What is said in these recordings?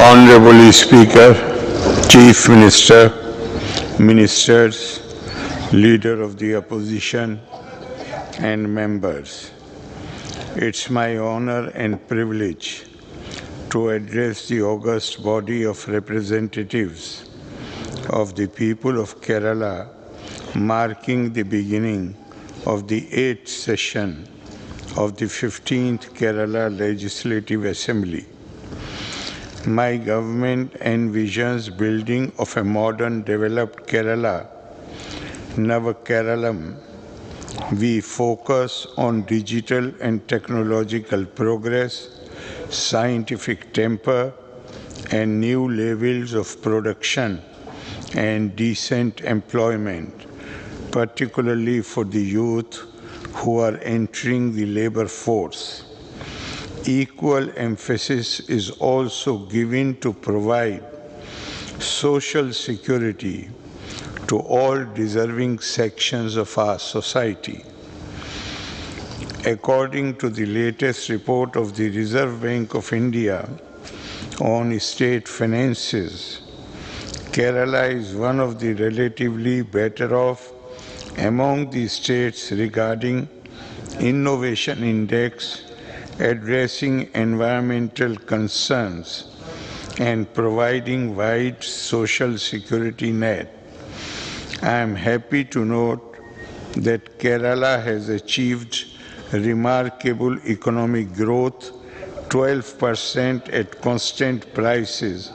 Honorable Speaker, Chief Minister, Ministers, Leader of the Opposition, and members. It's my honor and privilege to address the august body of representatives of the people of Kerala, marking the beginning of the 8th session of the 15th Kerala Legislative Assembly. My government envisions building of a modern, developed Kerala, Nava Keralam. We focus on digital and technological progress, scientific temper, and new levels of production and decent employment, particularly for the youth who are entering the labor force. Equal emphasis is also given to provide social security to all deserving sections of our society. According to the latest report of the Reserve Bank of India on state finances, Kerala is one of the relatively better off among the states regarding innovation index, addressing environmental concerns, and providing wide social security net. I am happy to note that Kerala has achieved remarkable economic growth, 12% at constant prices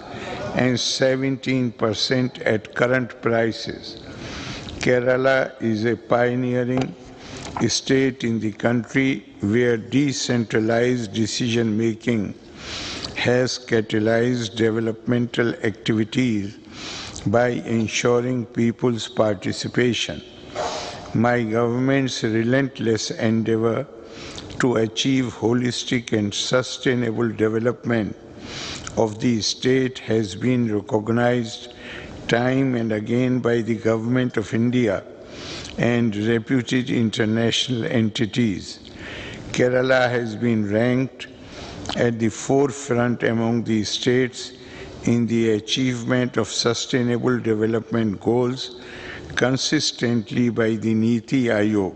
and 17% at current prices. Kerala is a pioneering state in the country where decentralized decision-making has catalyzed developmental activities by ensuring people's participation. My government's relentless endeavor to achieve holistic and sustainable development of the state has been recognized time and again by the Government of India and reputed international entities. Kerala has been ranked at the forefront among the states in the achievement of sustainable development goals consistently by the Niti Aayog.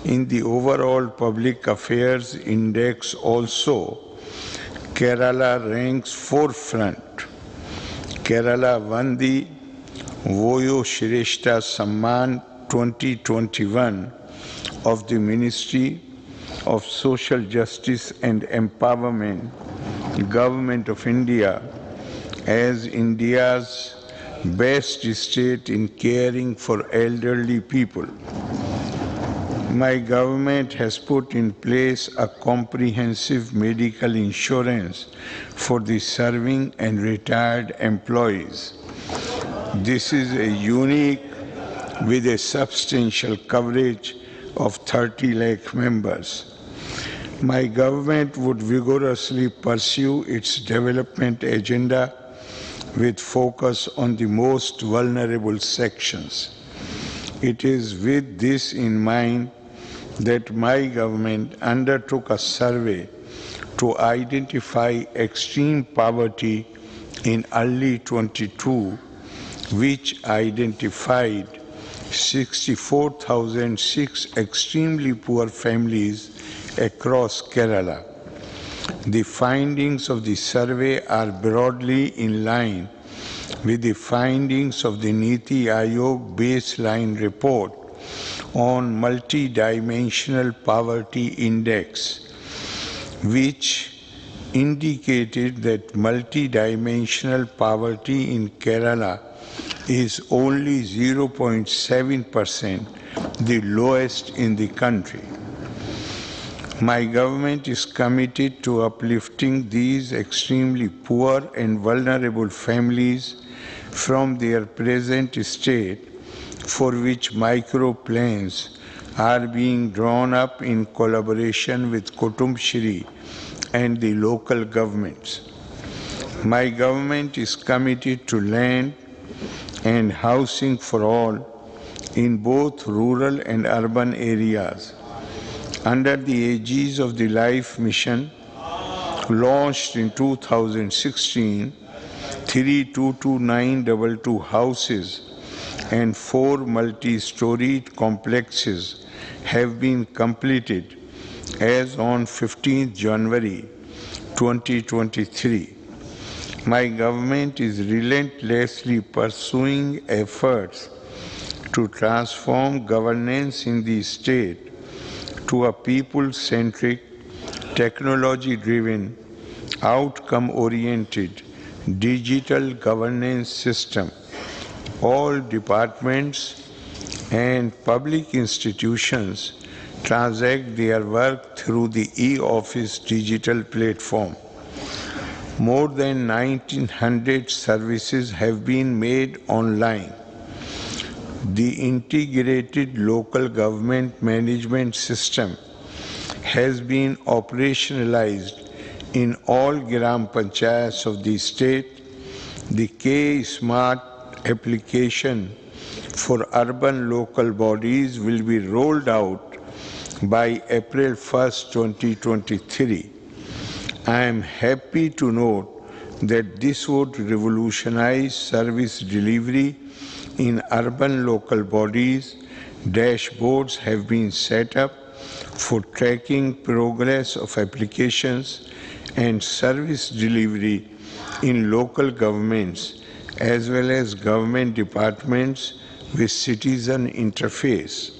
In the overall public affairs index also, Kerala ranks forefront. Kerala won the Voyo Shrestha Samman 2021 of the Ministry of Social Justice and Empowerment, Government of India, as India's best state in caring for elderly people. My government has put in place a comprehensive medical insurance for the serving and retired employees. This is a unique with a substantial coverage of 30 lakh members. My government would vigorously pursue its development agenda with focus on the most vulnerable sections. It is with this in mind that my government undertook a survey to identify extreme poverty in early 22, which identified 64,006 extremely poor families across Kerala. The findings of the survey are broadly in line with the findings of the Niti Aayog baseline report on multidimensional poverty index, which indicated that multidimensional poverty in Kerala is only 0.7%, the lowest in the country. My government is committed to uplifting these extremely poor and vulnerable families from their present state, for which micro plans are being drawn up in collaboration with Kutum Shri and the local governments. My government is committed to land and housing for all in both rural and urban areas. Under the aegis of the Life Mission, launched in 2016, 322,922 houses and 4 multi-storied complexes have been completed as on 15th January 2023. My government is relentlessly pursuing efforts to transform governance in the state to a people-centric, technology-driven, outcome-oriented, digital governance system. All departments and public institutions transact their work through the e-office digital platform. More than 1,900 services have been made online. The integrated local government management system has been operationalized in all Gram Panchayats of the state. The K-Smart application for urban local bodies will be rolled out by April 1st, 2023. I am happy to note that this would revolutionize service delivery in urban local bodies. Dashboards have been set up for tracking progress of applications and service delivery in local governments as well as government departments with citizen interface.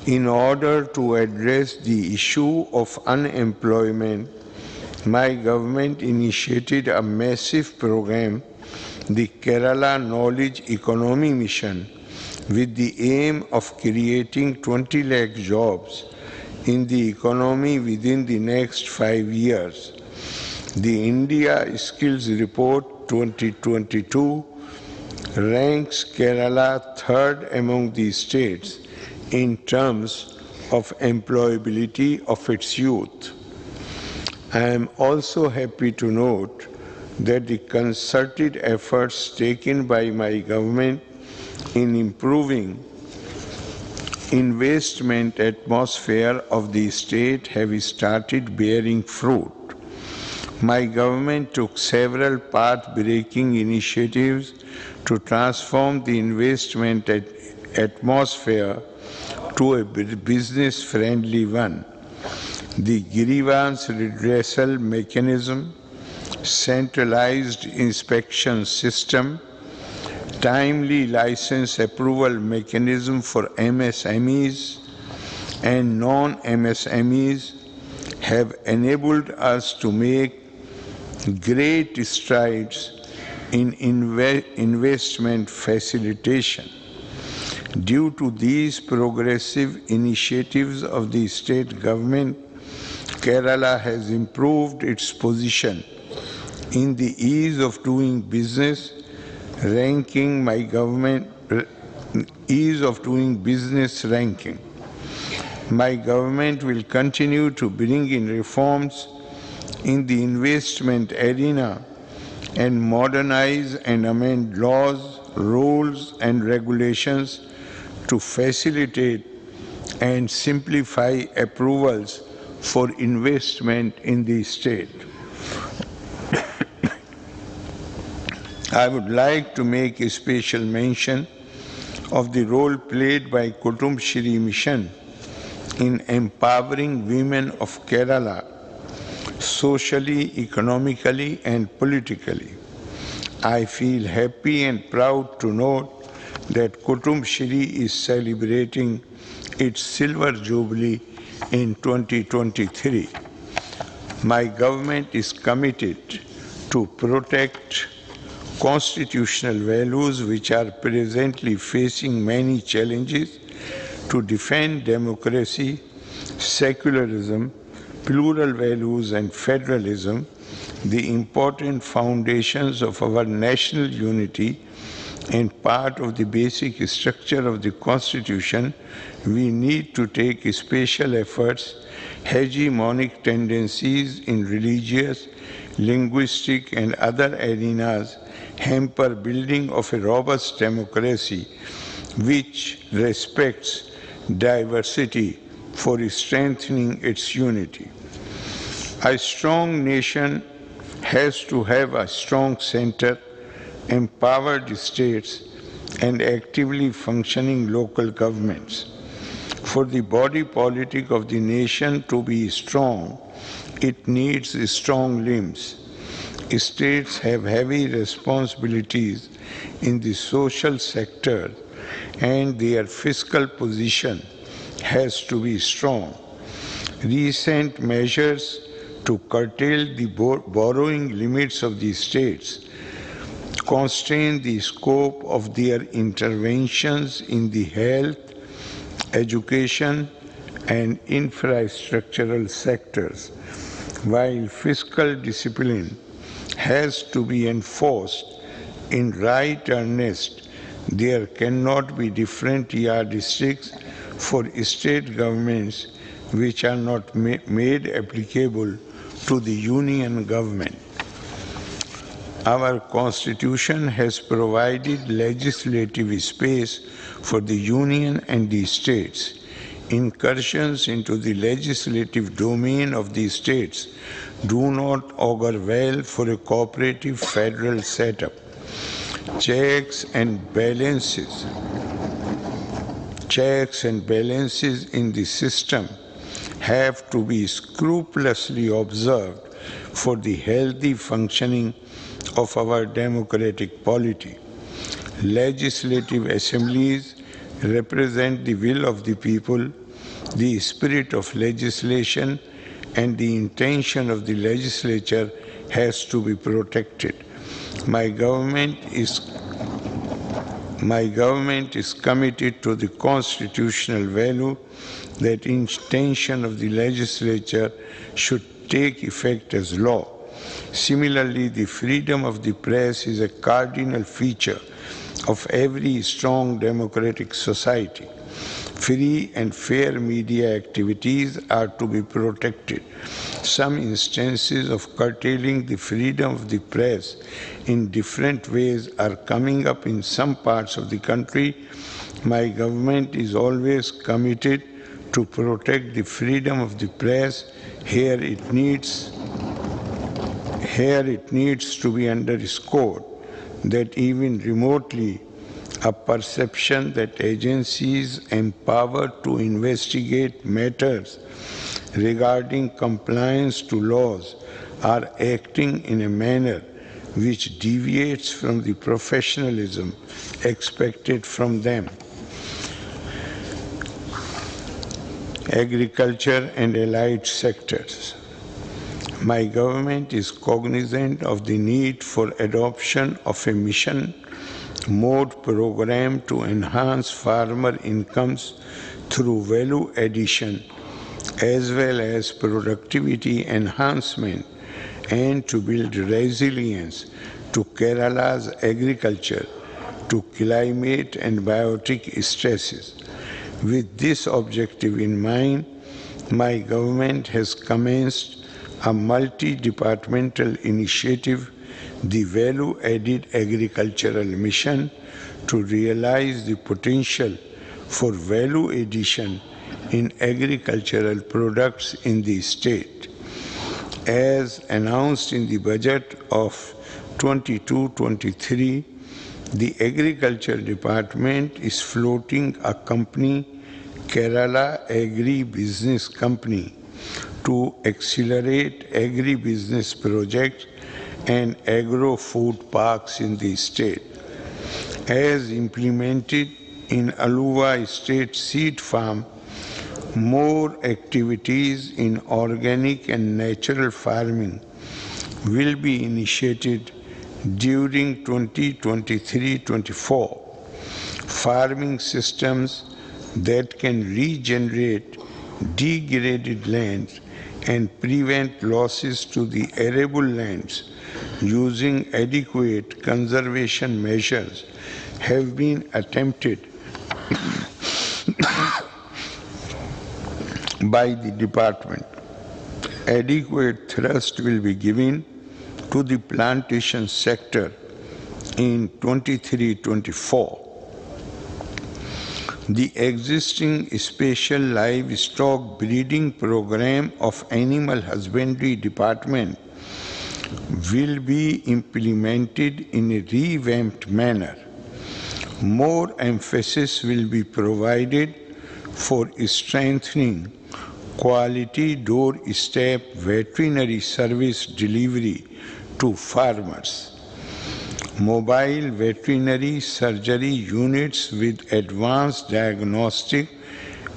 In order to address the issue of unemployment, my government initiated a massive program, the Kerala Knowledge Economy Mission, with the aim of creating 20 lakh jobs in the economy within the next 5 years. The India Skills Report 2022 ranks Kerala third among the states in terms of employability of its youth. I am also happy to note that the concerted efforts taken by my government in improving investment atmosphere of the state have started bearing fruit. My government took several path-breaking initiatives to transform the investment atmosphere to a business-friendly one. The grievance redressal mechanism, centralized inspection system, timely license approval mechanism for MSMEs and non-MSMEs have enabled us to make great strides in investment facilitation. Due to these progressive initiatives of the state government, Kerala has improved its position in the ease of doing business ranking. Ease of doing business ranking. My government will continue to bring in reforms in the investment arena and modernize and amend laws, rules and regulations to facilitate and simplify approvals for investment in the state. I would like to make a special mention of the role played by Kutum Shri Mission in empowering women of Kerala socially, economically and politically. I feel happy and proud to note that Kutum Shri is celebrating its silver jubilee in 2023. My government is committed to protect constitutional values which are presently facing many challenges, to defend democracy, secularism, plural values and federalism, the important foundations of our national unity and part of the basic structure of the Constitution. We need to take special efforts. Hegemonic tendencies in religious, linguistic and other arenas hamper building of a robust democracy which respects diversity for strengthening its unity. A strong nation has to have a strong center, empowered states and actively functioning local governments. For the body politic of the nation to be strong, it needs strong limbs. States have heavy responsibilities in the social sector and their fiscal position has to be strong. Recent measures to curtail the borrowing limits of the states constrain the scope of their interventions in the health, education and infrastructural sectors. While fiscal discipline has to be enforced in right earnest, there cannot be different yardsticks for state governments which are not made applicable to the union government. Our Constitution has provided legislative space for the union and the states. Incursions into the legislative domain of the states do not augur well for a cooperative federal setup. Checks and balances in the system have to be scrupulously observed for the healthy functioning of our democratic polity. Legislative assemblies represent the will of the people, the spirit of legislation and the intention of the legislature has to be protected. My government is committed to the constitutional value that intention of the legislature should take effect as law. Similarly, the freedom of the press is a cardinal feature of every strong democratic society. Free and fair media activities are to be protected. Some instances of curtailing the freedom of the press in different ways are coming up in some parts of the country. My government is always committed to protect the freedom of the press. Here it needs to be underscored that even remotely a perception that agencies empowered to investigate matters regarding compliance to laws are acting in a manner which deviates from the professionalism expected from them. Agriculture and allied sectors. My government is cognizant of the need for adoption of a mission mode program to enhance farmer incomes through value addition as well as productivity enhancement and to build resilience to Kerala's agriculture to climate and biotic stresses. With this objective in mind, my government has commenced a multi-departmental initiative, the Value-Added Agricultural Mission, to realize the potential for value addition in agricultural products in the state. As announced in the budget of 22-23, the Agriculture Department is floating a company, Kerala Agri-Business Company, to accelerate agri-business projects and agro-food parks in the state. As implemented in Aluva State Seed Farm, more activities in organic and natural farming will be initiated during 2023-24. Farming systems that can regenerate degraded lands and prevent losses to the arable lands using adequate conservation measures have been attempted by the department. Adequate thrust will be given to the plantation sector in 23-24. The existing special livestock breeding program of Animal Husbandry Department will be implemented in a revamped manner. More emphasis will be provided for strengthening quality doorstep veterinary service delivery to farmers. Mobile veterinary surgery units with advanced diagnostic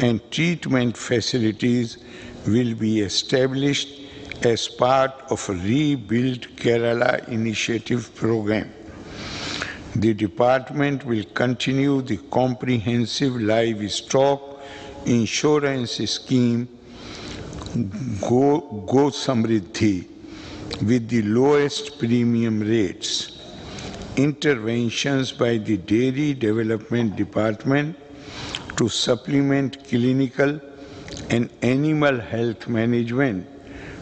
and treatment facilities will be established as part of a Rebuild Kerala initiative program. The department will continue the comprehensive livestock insurance scheme Go Samriddhi with the lowest premium rates. Interventions by the Dairy Development Department to supplement clinical and animal health management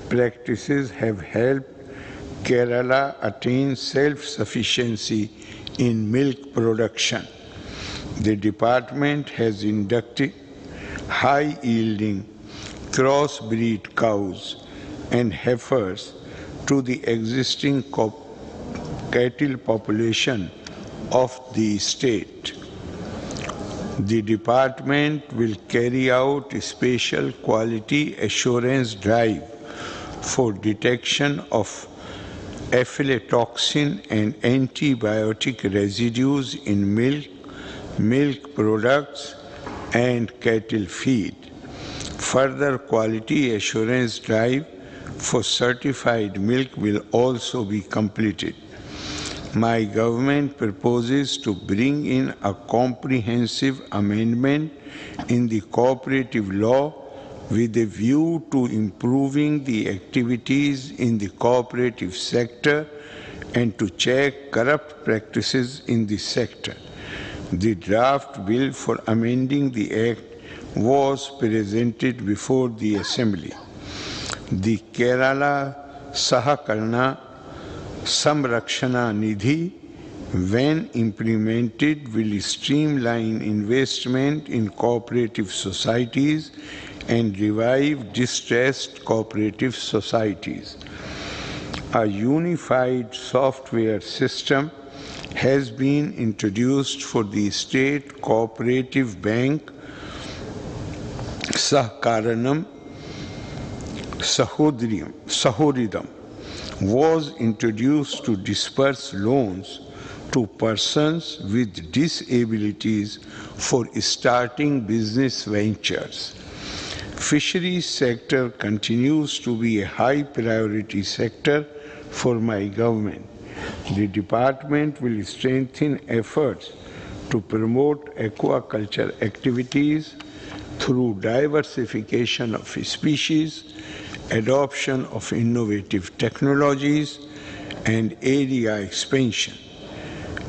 practices have helped Kerala attain self-sufficiency in milk production. The department has inducted high-yielding crossbreed cows and heifers to the existing cattle population of the state. The department will carry out a special quality assurance drive for detection of aflatoxin and antibiotic residues in milk products and cattle feed. Further quality assurance drive for certified milk will also be completed. My government proposes to bring in a comprehensive amendment in the cooperative law with a view to improving the activities in the cooperative sector and to check corrupt practices in the sector. The draft bill for amending the Act was presented before the Assembly. The Kerala Sahakarana Samrakshana Nidhi, when implemented, will streamline investment in cooperative societies and revive distressed cooperative societies. A unified software system has been introduced for the state cooperative bank Sahkaranam Sahodidam was introduced to disperse loans to persons with disabilities for starting business ventures. Fisheries sector continues to be a high priority sector for my government. The department will strengthen efforts to promote aquaculture activities through diversification of species, adoption of innovative technologies, and area expansion.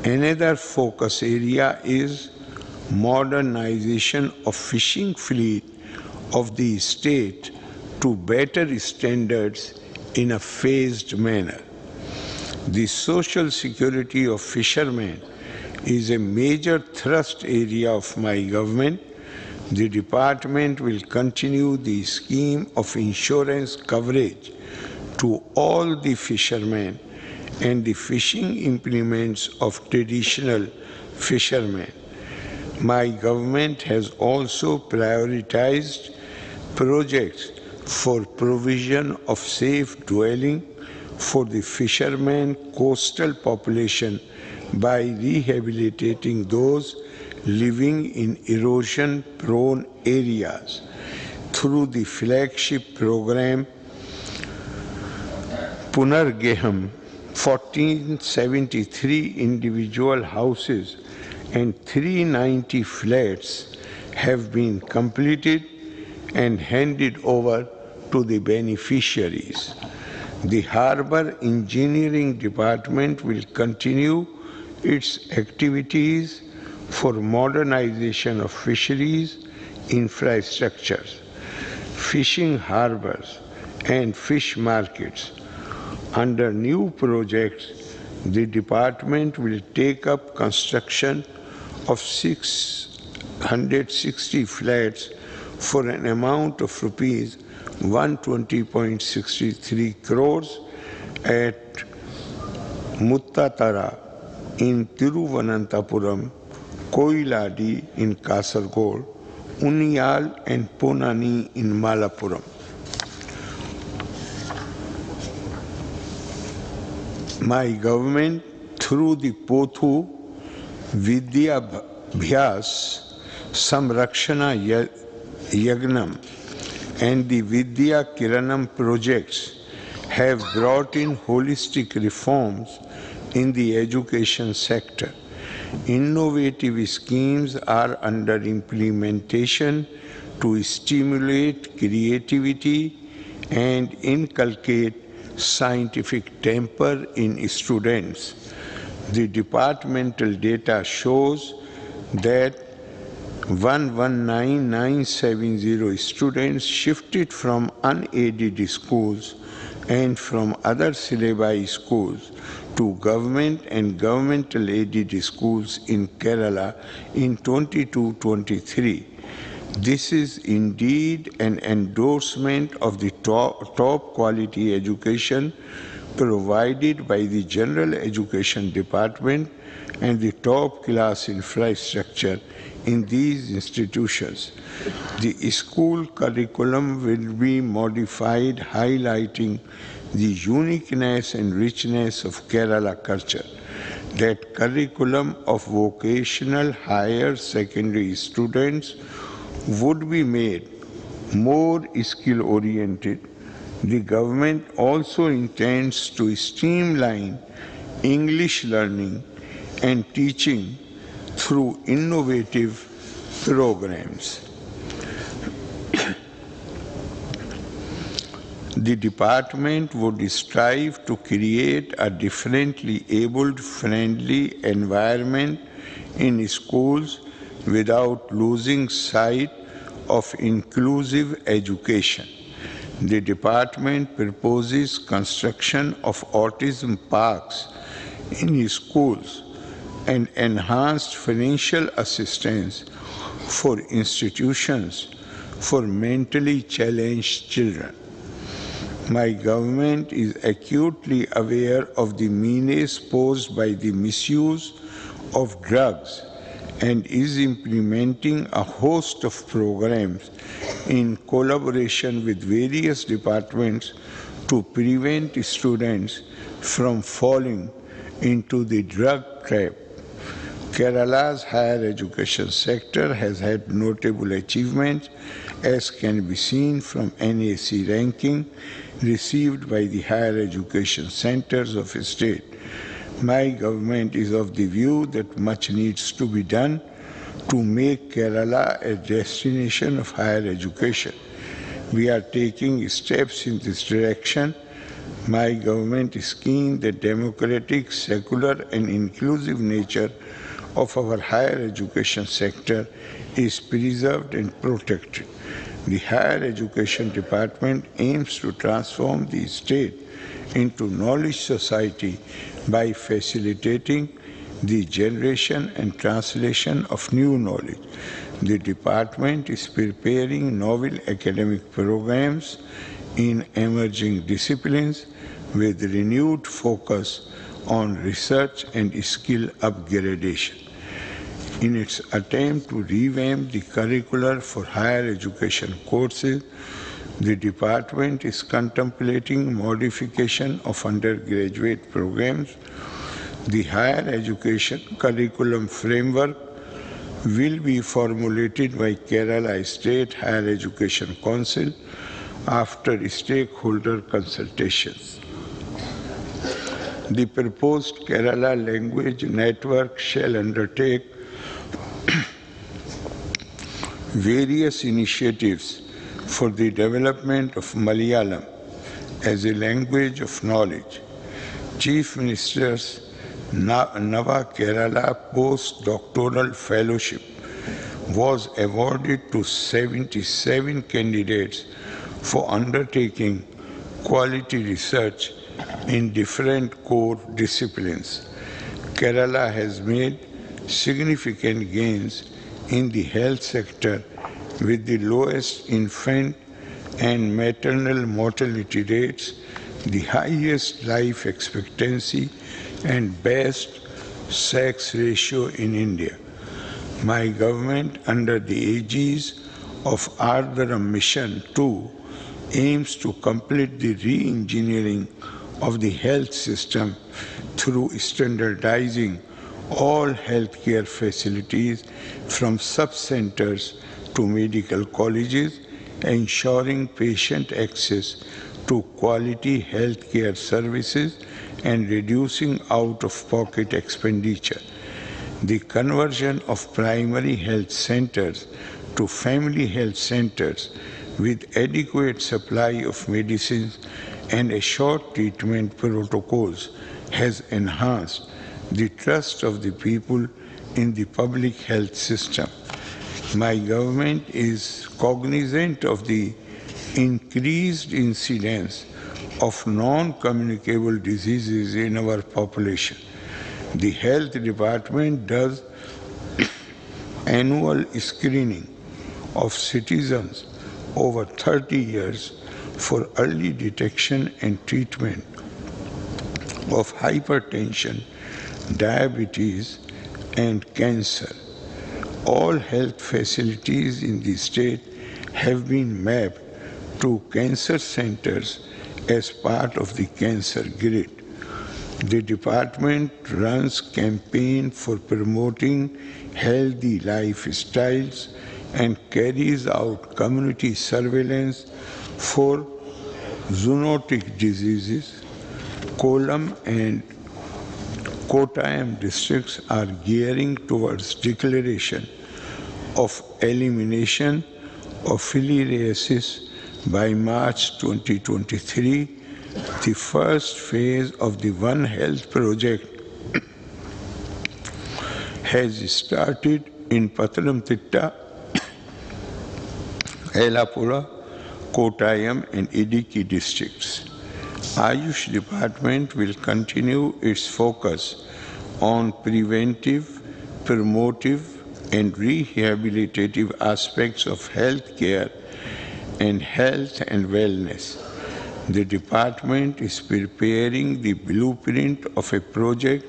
Another focus area is modernization of fishing fleet of the state to better standards in a phased manner. The social security of fishermen is a major thrust area of my government. The department will continue the scheme of insurance coverage to all the fishermen and the fishing implements of traditional fishermen. My government has also prioritized projects for provision of safe dwelling for the fishermen coastal population by rehabilitating those living in erosion-prone areas through the flagship program Punargeham. 1473 individual houses and 390 flats have been completed and handed over to the beneficiaries. The Harbour Engineering Department will continue its activities for modernization of fisheries infrastructures, fishing harbors, and fish markets. Under new projects, the department will take up construction of 660 flats for an amount of rupees 120.63 crores at Muttatara in Tiruvananthapuram, Koiladi in Kasargod, Unniyal and Ponani in Malappuram. My government, through the Pothu Vidya Bhyas Samrakshana Yagnam and the Vidya Kiranam projects, have brought in holistic reforms in the education sector. Innovative schemes are under implementation to stimulate creativity and inculcate scientific temper in students. The departmental data shows that 119,970 students shifted from unaided schools and from other syllabi schools to government and governmental aided schools in Kerala in 22-23. This is indeed an endorsement of the top quality education provided by the General Education Department and the top class infrastructure in these institutions. The school curriculum will be modified, highlighting the uniqueness and richness of Kerala culture. That curriculum of vocational higher secondary students would be made more skill-oriented. The government also intends to streamline English learning and teaching through innovative programs. The department would strive to create a differently abled friendly environment in schools without losing sight of inclusive education. The department proposes construction of autism parks in schools and enhanced financial assistance for institutions for mentally challenged children. My government is acutely aware of the menace posed by the misuse of drugs and is implementing a host of programs in collaboration with various departments to prevent students from falling into the drug trap. Kerala's higher education sector has had notable achievements, as can be seen from NAC ranking received by the higher education centers of the state. My government is of the view that much needs to be done to make Kerala a destination of higher education. We are taking steps in this direction. My government is keen that democratic, secular and inclusive nature of our higher education sector is preserved and protected. The Higher Education Department aims to transform the state into knowledge society by facilitating the generation and translation of new knowledge. The department is preparing novel academic programs in emerging disciplines with renewed focus on research and skill upgradation. In its attempt to revamp the curricular for higher education courses, the department is contemplating modification of undergraduate programs. The higher education curriculum framework will be formulated by Kerala State Higher Education Council after stakeholder consultations. The proposed Kerala Language Network shall undertake various initiatives for the development of Malayalam as a language of knowledge. Chief Minister's Nava Kerala Postdoctoral Fellowship was awarded to 77 candidates for undertaking quality research in different core disciplines. Kerala has made significant gains in the health sector with the lowest infant and maternal mortality rates, the highest life expectancy and best sex ratio in India. My government, under the aegis of Ardharam Mission 2, aims to complete the re-engineering of the health system through standardizing all healthcare facilities from sub-centers to medical colleges, ensuring patient access to quality healthcare services and reducing out-of-pocket expenditure. The conversion of primary health centers to family health centers with adequate supply of medicines and assured treatment protocols has enhanced the trust of the people in the public health system. My government is cognizant of the increased incidence of non-communicable diseases in our population. The health department does annual screening of citizens over 30 years for early detection and treatment of hypertension, diabetes and cancer. All health facilities in the state have been mapped to cancer centers as part of the cancer grid. The department runs campaign for promoting healthy lifestyles and carries out community surveillance for zoonotic diseases. Kollam and Kottayam districts are gearing towards declaration of elimination of filariasis By March 2023, the first phase of the One Health project has started in Pathanamthitta, Yelappuzha, Kottayam and Idukki districts. Ayush Department will continue its focus on preventive, promotive and rehabilitative aspects of health care and health and wellness. The department is preparing the blueprint of a project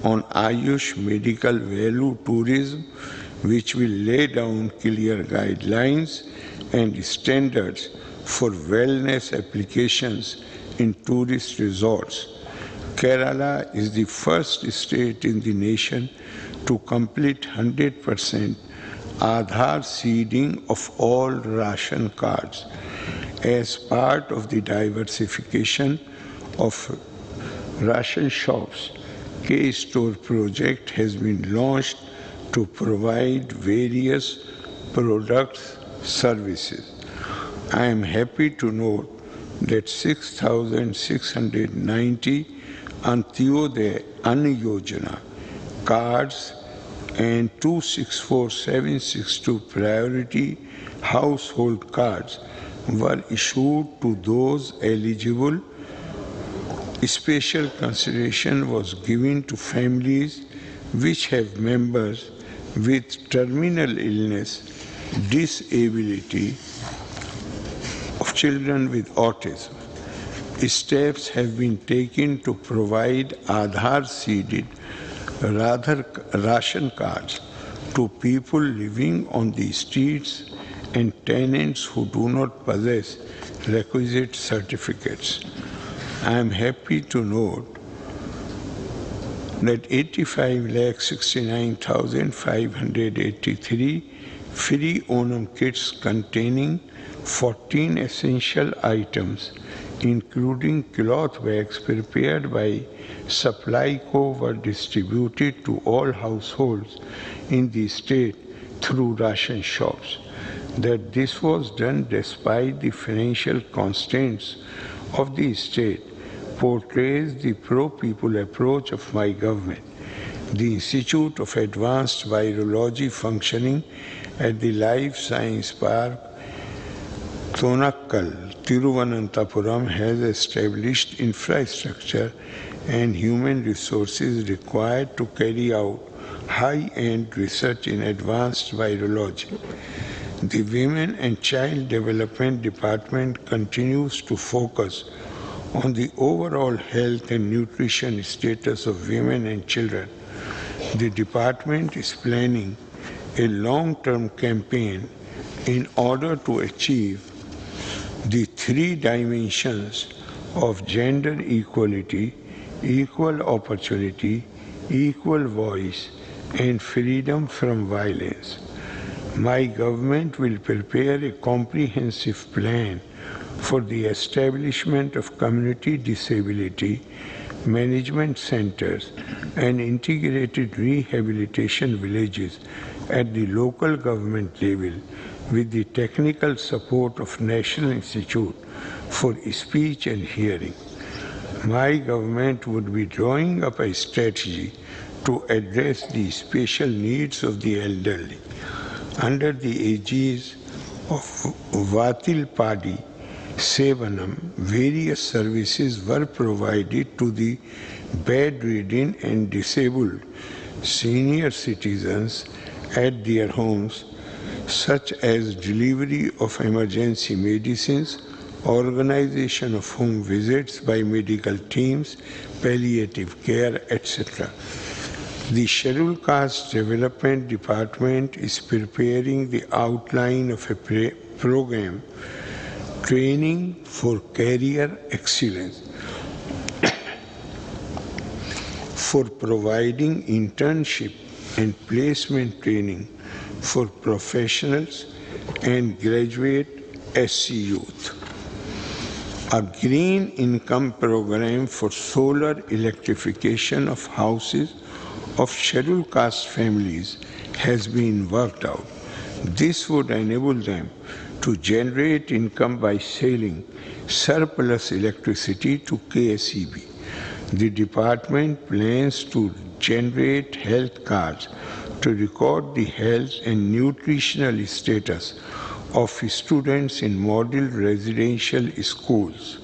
on Ayush medical value tourism, which will lay down clear guidelines and standards for wellness applications in tourist resorts. Kerala is the first state in the nation to complete 100% Aadhaar seeding of all ration cards. As part of the diversification of ration shops, K-Store project has been launched to provide various products, services. I am happy to note that 6,690 Antyodaya Anna Yojana cards and 264,762 priority household cards were issued to those eligible. Special consideration was given to families which have members with terminal illness, disability, of children with autism. Steps have been taken to provide Aadhaar-seeded ration cards to people living on the streets and tenants who do not possess requisite certificates. I am happy to note that 85,69,583 free Onam kits containing 14 essential items, including cloth bags prepared by Supplyco, were distributed to all households in the state through ration shops. That this was done despite the financial constraints of the state portrays the pro-people approach of my government. The Institute of Advanced Virology functioning at the Life Science Park, Thonakkal, Thiruvananthapuram, has established infrastructure and human resources required to carry out high-end research in advanced virology. The Women and Child Development Department continues to focus on the overall health and nutrition status of women and children. The department is planning a long-term campaign in order to achieve the three dimensions of gender equality, equal opportunity, equal voice, and freedom from violence. My government will prepare a comprehensive plan for the establishment of community disability management centers and integrated rehabilitation villages at the local government level with the technical support of National Institute for Speech and Hearing. My government would be drawing up a strategy to address the special needs of the elderly. Under the aegis of Vatil Padi Sevanam, various services were provided to the bedridden and disabled senior citizens at their homes, such as delivery of emergency medicines, organization of home visits by medical teams, palliative care, etc. The Scheduled Caste Development Department is preparing the outline of a program training for career excellence for providing internship and placement training for professionals and graduate SC youth. A green income program for solar electrification of houses of scheduled caste families has been worked out. This would enable them to generate income by selling surplus electricity to KSEB. The department plans to generate health cards to record the health and nutritional status of students in model residential schools.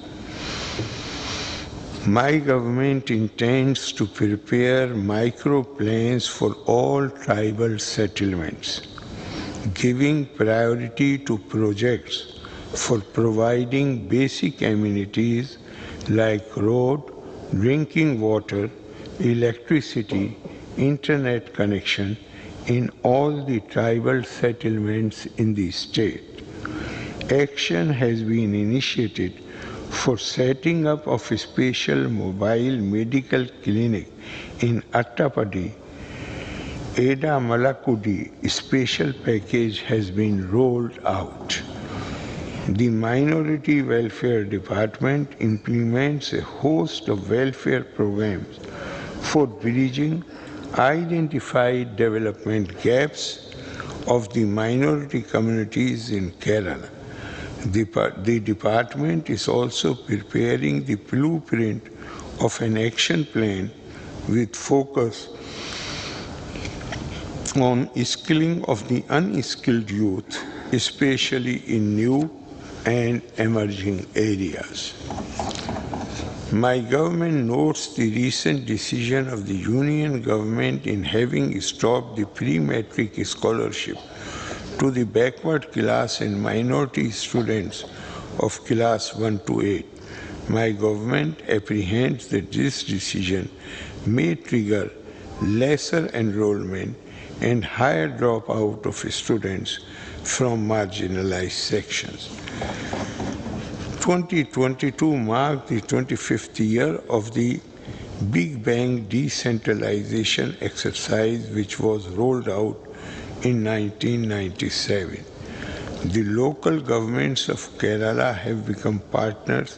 My government intends to prepare micro plans for all tribal settlements, giving priority to projects for providing basic amenities like road, drinking water, electricity, internet connection in all the tribal settlements in the state. Action has been initiated for setting up of a special mobile medical clinic in Attapadi. Eda Malakudi special package has been rolled out. The Minority Welfare Department implements a host of welfare programs for bridging identified development gaps of the minority communities in Kerala. The department is also preparing the blueprint of an action plan with focus on skilling of the unskilled youth, especially in new and emerging areas. My government notes the recent decision of the Union government in having stopped the pre-matric scholarship to the backward class and minority students of class 1 to 8. My government apprehends that this decision may trigger lesser enrollment and higher dropout of students from marginalized sections. 2022 marked the 25th year of the Big Bang decentralization exercise, which was rolled out in 1997. The local governments of Kerala have become partners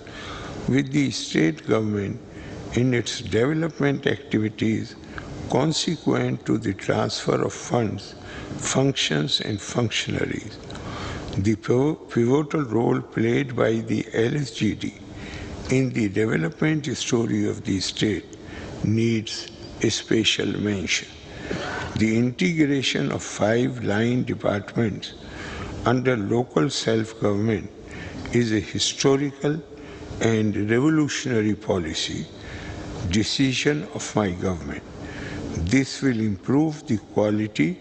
with the state government in its development activities consequent to the transfer of funds, functions and functionaries. The pivotal role played by the LSGD in the development story of the state needs a special mention. The integration of 5 line departments under local self-government is a historical and revolutionary policy decision of my government. This will improve the quality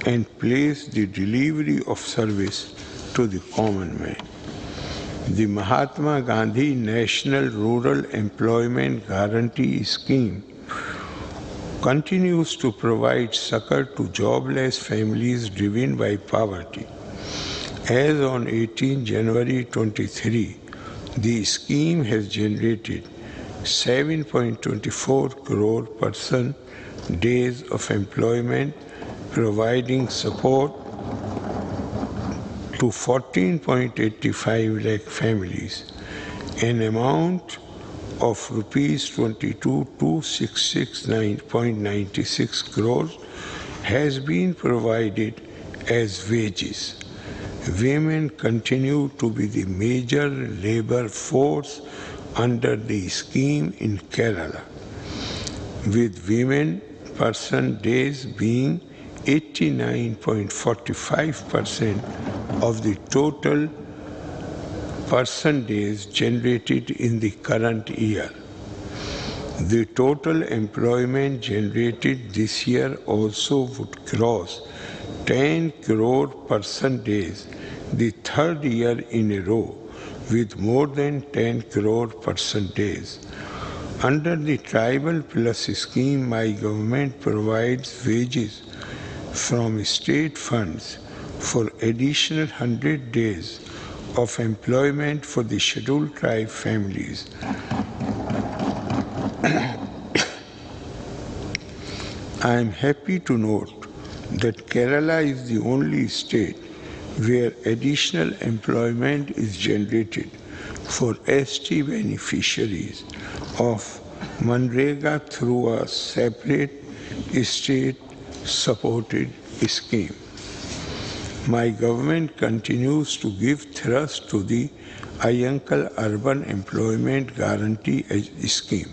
and place the delivery of service to the common man. The Mahatma Gandhi National Rural Employment Guarantee Scheme continues to provide succor to jobless families driven by poverty. As on 18 January 23, the scheme has generated 7.24 crore person days of employment, providing support to 14.85 lakh families. An amount of rupees 22,266.96 crores has been provided as wages. Women continue to be the major labor force under the scheme in Kerala, with women person days being 89.45% of the total person days generated in the current year. The total employment generated this year also would cross 10 crore person days, the third year in a row, with more than 10 crore person days. Under the Tribal Plus scheme, my government provides wages from state funds for additional 100 days of employment for the scheduled tribe families. I am happy to note that Kerala is the only state where additional employment is generated for ST beneficiaries of Manrega through a separate state-supported scheme. My government continues to give thrust to the Ayankkal Urban Employment Guarantee Scheme,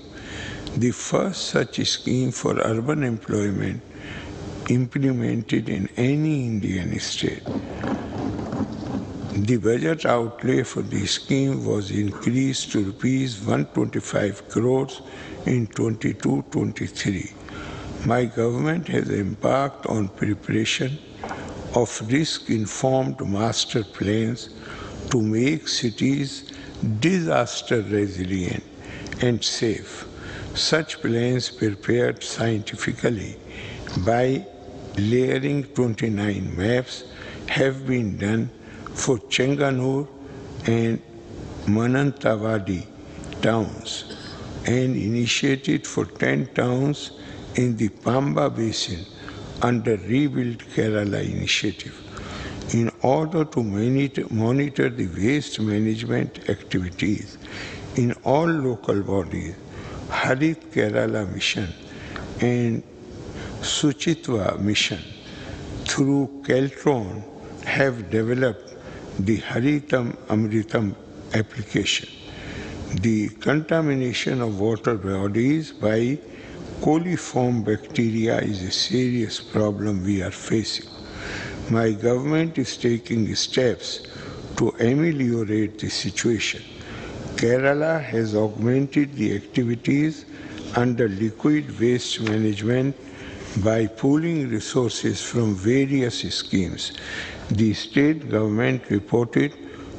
the first such scheme for urban employment implemented in any Indian state. The budget outlay for the scheme was increased to rupees 125 crores in 22-23. My government has embarked on preparation of risk-informed master plans to make cities disaster resilient and safe. Such plans prepared scientifically by layering 29 maps have been done for Chenganur and Manantawadi towns and initiated for 10 towns in the Pamba Basin under Rebuild Kerala initiative. In order to monitor the waste management activities in all local bodies, Harit Kerala Mission and Suchitwa Mission through Keltron have developed the Haritam Amritam application. The contamination of water bodies by coliform bacteria is a serious problem we are facing. My government is taking steps to ameliorate the situation. Kerala has augmented the activities under liquid waste management by pooling resources from various schemes. The state government reported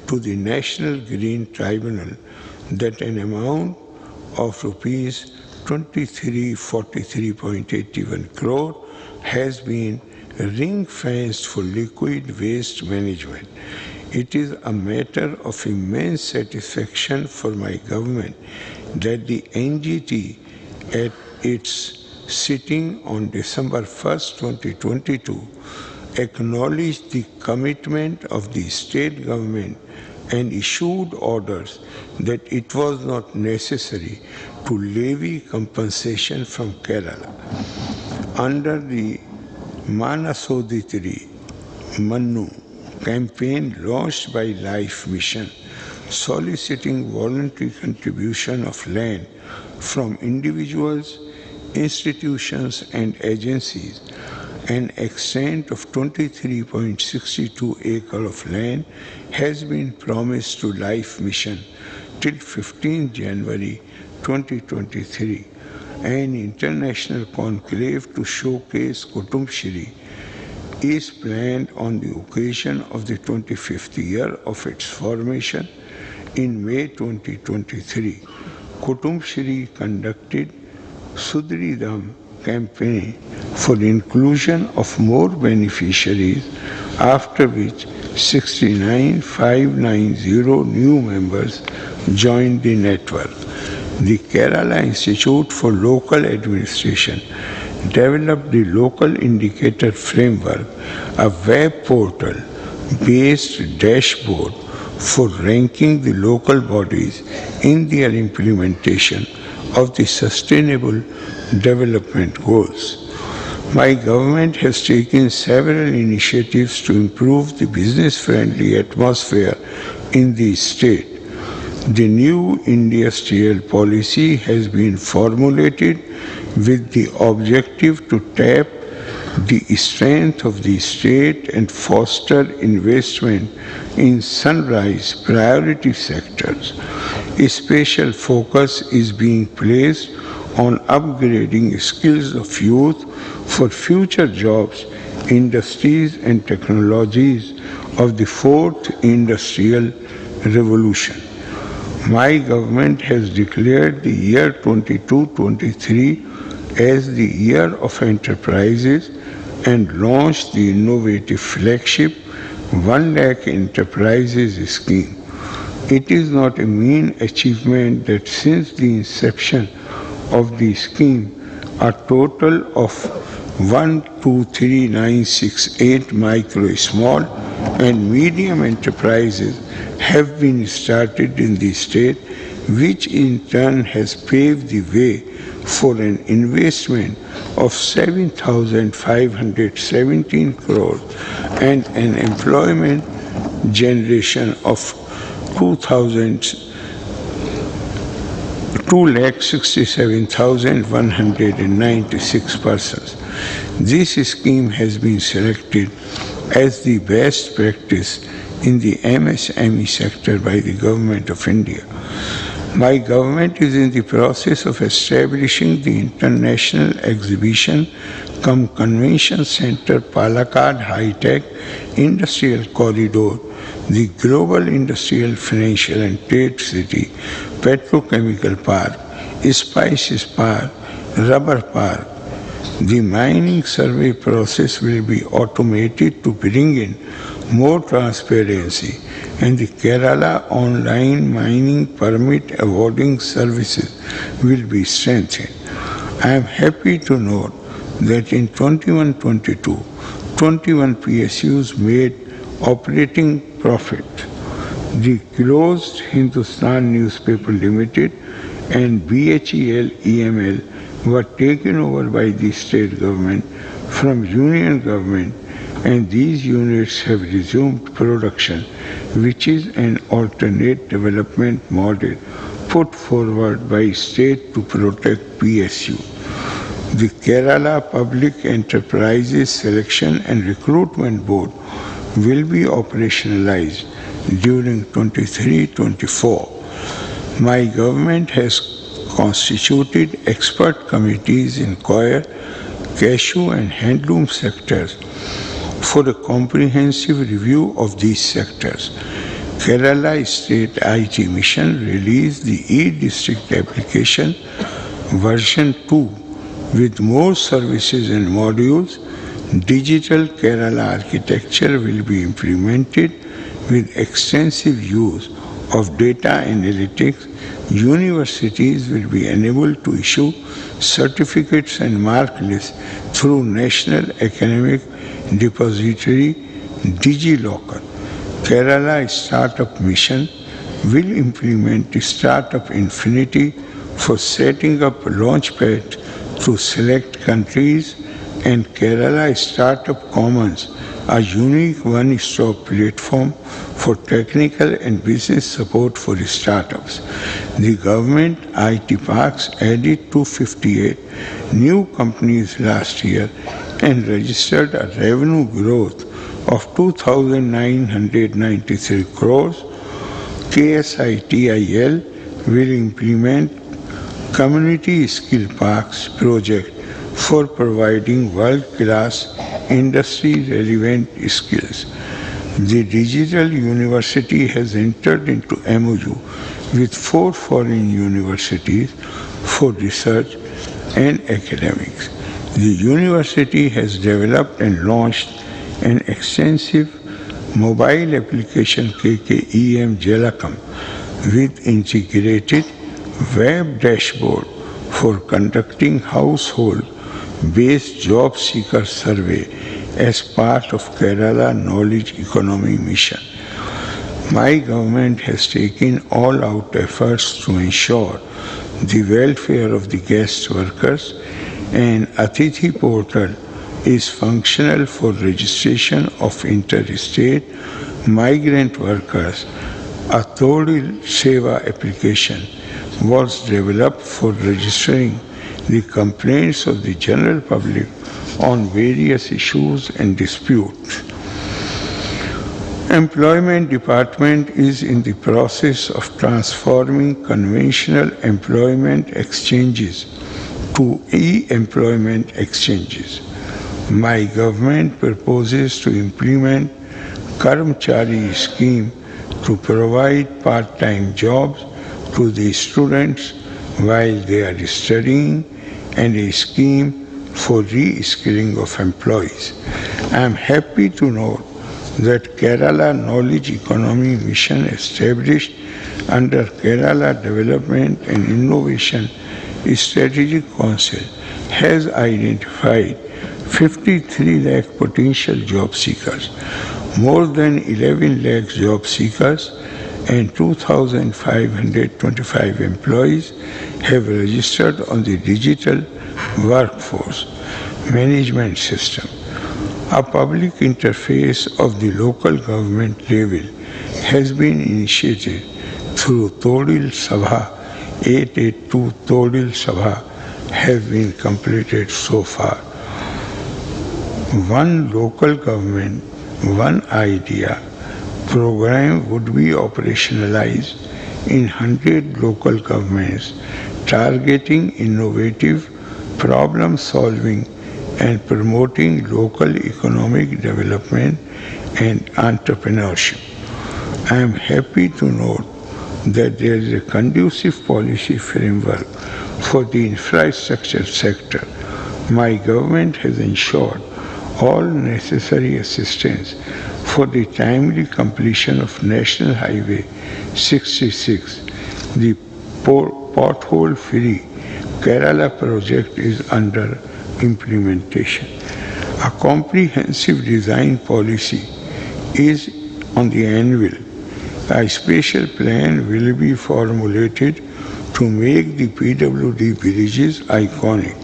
to the National Green Tribunal that an amount of rupees 2343.81 crore has been ring-fenced for liquid waste management. It is a matter of immense satisfaction for my government that the NGT at its sitting on December 1st, 2022, acknowledged the commitment of the state government and issued orders that it was not necessary to levy compensation from Kerala. Under the Manasoditri Mannu campaign launched by Life Mission, soliciting voluntary contribution of land from individuals, institutions and agencies, an extent of 23.62 acres of land has been promised to Life Mission till 15 January 2023. An international conclave to showcase Kutum Shri is planned on the occasion of the 25th year of its formation in May 2023. Kutum Shri conducted Sudridham campaign for inclusion of more beneficiaries, after which 69,590 new members joined the network. The Kerala Institute for Local Administration developed the Local Indicator Framework, a web portal-based dashboard for ranking the local bodies in their implementation of the Sustainable Development Goals. My government has taken several initiatives to improve the business-friendly atmosphere in the state. The new industrial policy has been formulated with the objective to tap the strength of the state and foster investment in sunrise priority sectors. A special focus is being placed on upgrading skills of youth for future jobs, industries and technologies of the fourth industrial revolution. My government has declared the year 22-23 as the year of enterprises and launched the innovative flagship 1 lakh enterprises scheme. It is not a mean achievement that since the inception of the scheme, a total of 123,968 micro, small and medium enterprises have been started in the state, which in turn has paved the way for an investment of 7,517 crores and an employment generation of 2,67,196 persons. This scheme has been selected as the best practice in the MSME sector by the Government of India. My government is in the process of establishing the International Exhibition cum Convention Center Palakkad High-Tech Industrial Corridor, the Global Industrial, Financial and Trade City, Petrochemical Park, Spices Park, Rubber Park. The mining survey process will be automated to bring in more transparency, and the Kerala online mining permit awarding services will be strengthened. I am happy to note that in 21-22, 21 PSUs made operating profit. The closed Hindustan Newspaper Limited and BHEL EML were taken over by the state government from union government, and these units have resumed production, which is an alternate development model put forward by state to protect PSU. The Kerala Public Enterprises Selection and Recruitment Board will be operationalized during 23-24. My government has constituted expert committees in coir, cashew and handloom sectors for a comprehensive review of these sectors. Kerala State IT Mission released the e-District application version 2 with more services and modules. Digital Kerala architecture will be implemented with extensive use of data analytics. Universities will be enabled to issue certificates and mark lists through National Academic Depository DigiLocker. Kerala Startup Mission will implement Startup Infinity for setting up launchpad to select countries, and Kerala Startup Commons, a unique one-stop platform for technical and business support for startups. The government IT parks added 258 new companies last year and registered a revenue growth of 2,993 crores. KSITIL will implement Community Skill Parks project for providing world-class industry-relevant skills. The Digital University has entered into MOU with 4 foreign universities for research and academics. The university has developed and launched an extensive mobile application KKEM Jalakam with integrated web dashboard for conducting household-based job seeker survey as part of Kerala Knowledge Economy Mission. My government has taken all-out efforts to ensure the welfare of the guest workers, and Atithi portal is functional for registration of interstate migrant workers. A Todil Seva application was developed for registering the complaints of the general public on various issues and disputes. Employment Department is in the process of transforming conventional employment exchanges to e-employment exchanges. My government proposes to implement Karmchari scheme to provide part-time jobs to the students while they are studying, and a scheme for re-skilling of employees. I am happy to note that Kerala Knowledge Economy Mission established under Kerala Development and Innovation Strategic Council has identified 53 lakh potential job seekers. More than 11 lakh job seekers and 2,525 employees have registered on the digital workforce management system. A public interface of the local government level has been initiated through Todil Sabha. 882 Todil Sabha have been completed so far. One local government, one idea program would be operationalized in 100 local governments, targeting innovative problem solving and promoting local economic development and entrepreneurship. I am happy to note that there is a conducive policy framework for the infrastructure sector. My government has ensured all necessary assistance for the timely completion of National Highway 66. The pothole-free Kerala project is under implementation. A comprehensive design policy is on the anvil. A special plan will be formulated to make the PWD bridges iconic.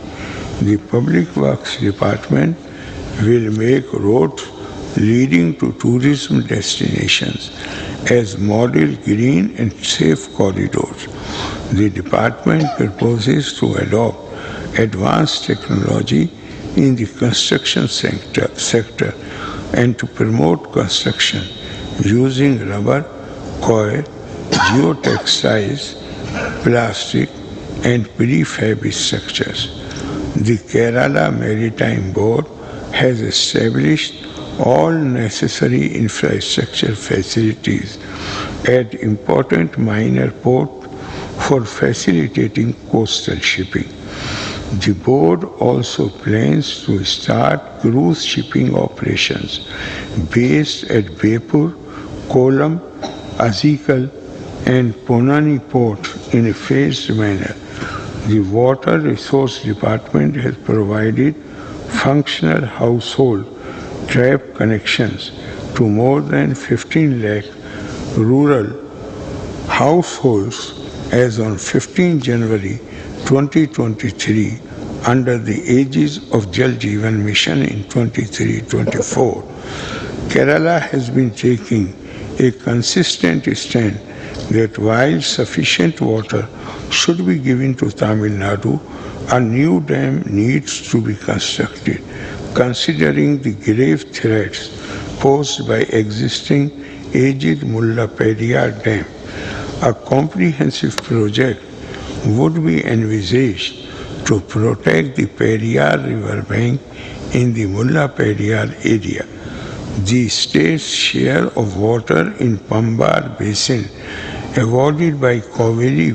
The Public Works Department will make roads leading to tourism destinations as model green and safe corridors. The department proposes to adopt advanced technology in the construction sector and to promote construction using rubber, coir, geotextiles, plastic and prefab structures. The Kerala Maritime Board has established all necessary infrastructure facilities at important minor ports for facilitating coastal shipping. The board also plans to start cruise shipping operations based at Bepur, Kollam, Azikal and Ponani ports in a phased manner. The Water Resource Department has provided functional household tap connections to more than 15 lakh rural households as on 15 January 2023 under the aegis of Jal Jeevan Mission in 23-24. Kerala has been taking a consistent stand that while sufficient water should be given to Tamil Nadu, a new dam needs to be constructed, considering the grave threats posed by existing aged Mullaperiyar Dam. A comprehensive project would be envisaged to protect the Periyar river bank in the Mullaperiyar area. The state's share of water in Pambar Basin awarded by Cauvery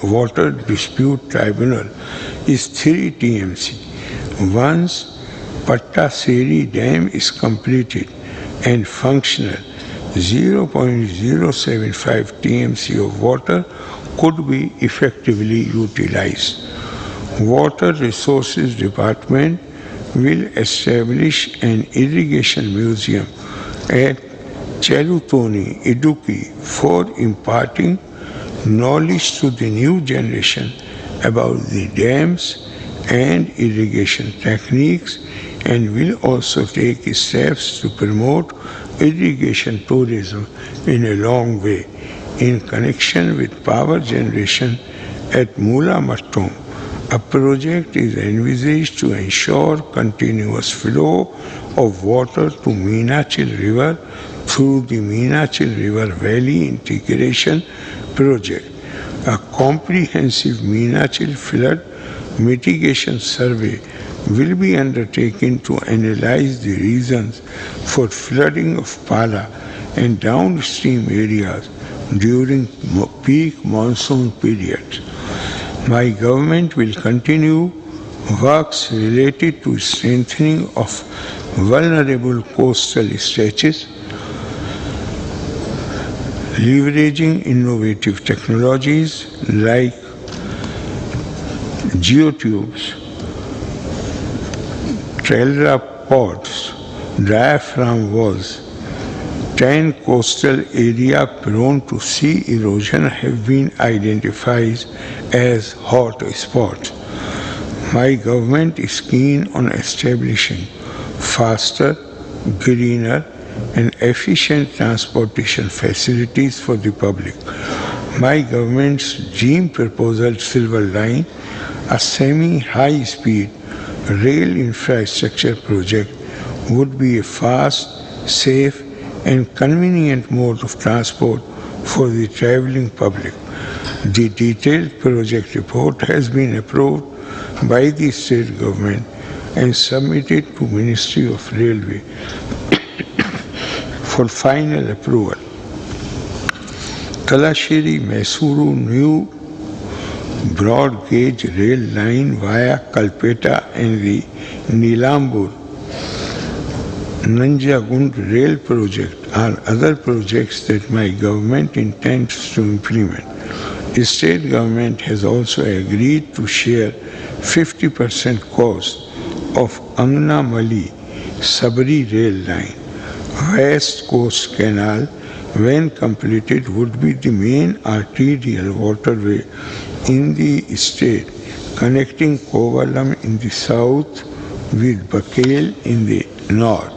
Water Dispute Tribunal is 3 TMC. Once Pattaseri Dam is completed and functional, 0.075 TMC of water could be effectively utilized. Water Resources Department will establish an irrigation museum at Chelutoni, Idukki for imparting knowledge to the new generation about the dams and irrigation techniques, and will also take steps to promote irrigation tourism in a long way in connection with power generation at Mulamattum. A project is envisaged to ensure continuous flow of water to Meenachil River through the Meenachil River Valley Integration Project. A comprehensive Meenachil flood mitigation survey will be undertaken to analyze the reasons for flooding of Pala and downstream areas during peak monsoon periods. My government will continue works related to strengthening of vulnerable coastal stretches, leveraging innovative technologies like geotubes, trailer pods, diaphragm walls, 10 coastal areas prone to sea erosion have been identified as hot spots. My government is keen on establishing faster, greener, and efficient transportation facilities for the public. My government's dream proposal Silver Line, a semi-high-speed rail infrastructure project, would be a fast, safe, and convenient mode of transport for the traveling public. The detailed project report has been approved by the state government and submitted to Ministry of Railway for final approval. Talasheri-Mysuru new broad gauge rail line via Kalpetta and the Nilambur Nanjagund rail project are other projects that my government intends to implement. The state government has also agreed to share 50% cost of Angnamali Sabri rail line. West Coast Canal, when completed, would be the main arterial waterway in the state, connecting Kovalam in the south with Bakale in the north.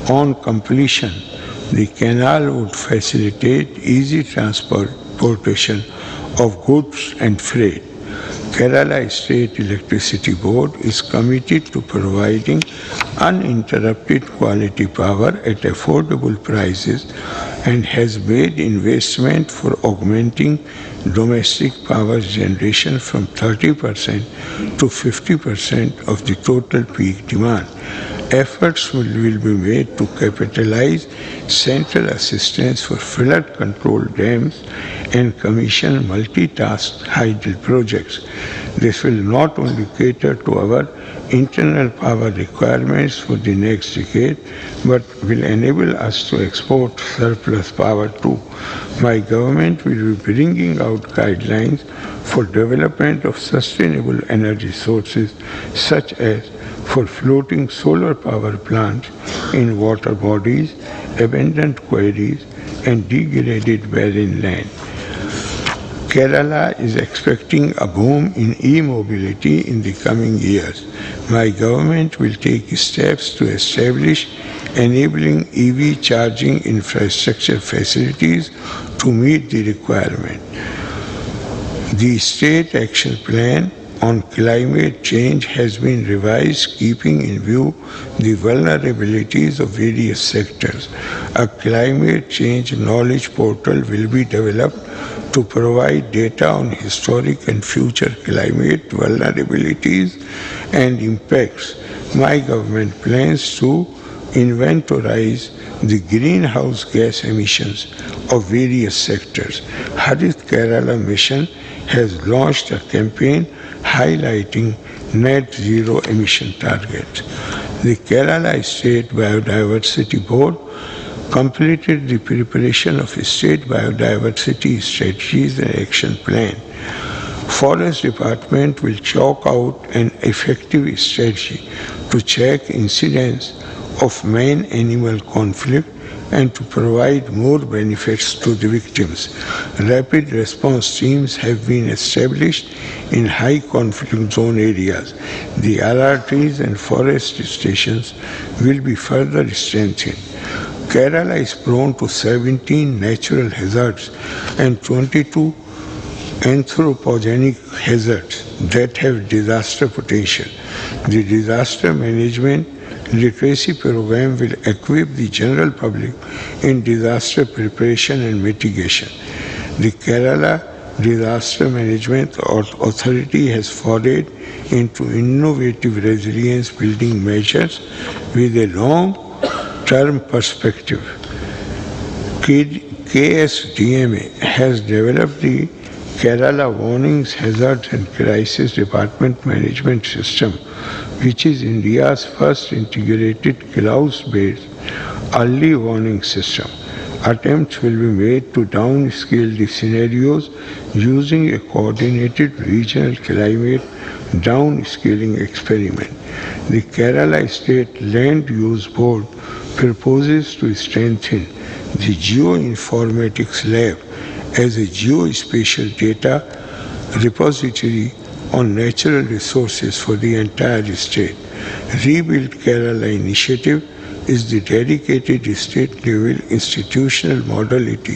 On completion, the canal would facilitate easy transportation of goods and freight. Kerala State Electricity Board is committed to providing uninterrupted quality power at affordable prices and has made investment for augmenting domestic power generation from 30% to 50% of the total peak demand. Efforts will be made to capitalize central assistance for flood control dams and commission multitask hydel projects. This will not only cater to our internal power requirements for the next decade, but will enable us to export surplus power too. My government will be bringing out guidelines for development of sustainable energy sources such as for floating solar power plants in water bodies, abandoned quarries, and degraded barren land. Kerala is expecting a boom in e-mobility in the coming years. My government will take steps to establish enabling EV charging infrastructure facilities to meet the requirement. The State Action Plan on climate change has been revised, keeping in view the vulnerabilities of various sectors. A climate change knowledge portal will be developed to provide data on historic and future climate vulnerabilities and impacts. My government plans to inventorize the greenhouse gas emissions of various sectors. Harit Kerala Mission has launched a campaign highlighting net zero emission targets. The Kerala State Biodiversity Board completed the preparation of a state biodiversity strategies and action plan. Forest Department will chalk out an effective strategy to check incidents of man-animal conflict and to provide more benefits to the victims. Rapid response teams have been established in high conflict zone areas. The RRTs and forest stations will be further strengthened. Kerala is prone to 17 natural hazards and 22 anthropogenic hazards that have disaster potential. The disaster management literacy program will equip the general public in disaster preparation and mitigation. The Kerala Disaster Management Authority has forayed into innovative resilience building measures with a long-term perspective. KSDMA has developed the Kerala Warnings, Hazards and Crisis Department Management System, which is India's first integrated cloud-based early warning system. Attempts will be made to downscale the scenarios using a coordinated regional climate downscaling experiment. The Kerala State Land Use Board proposes to strengthen the Geoinformatics Lab as a geospatial data repository on natural resources for the entire state. Rebuild Kerala initiative is the dedicated state-level institutional modality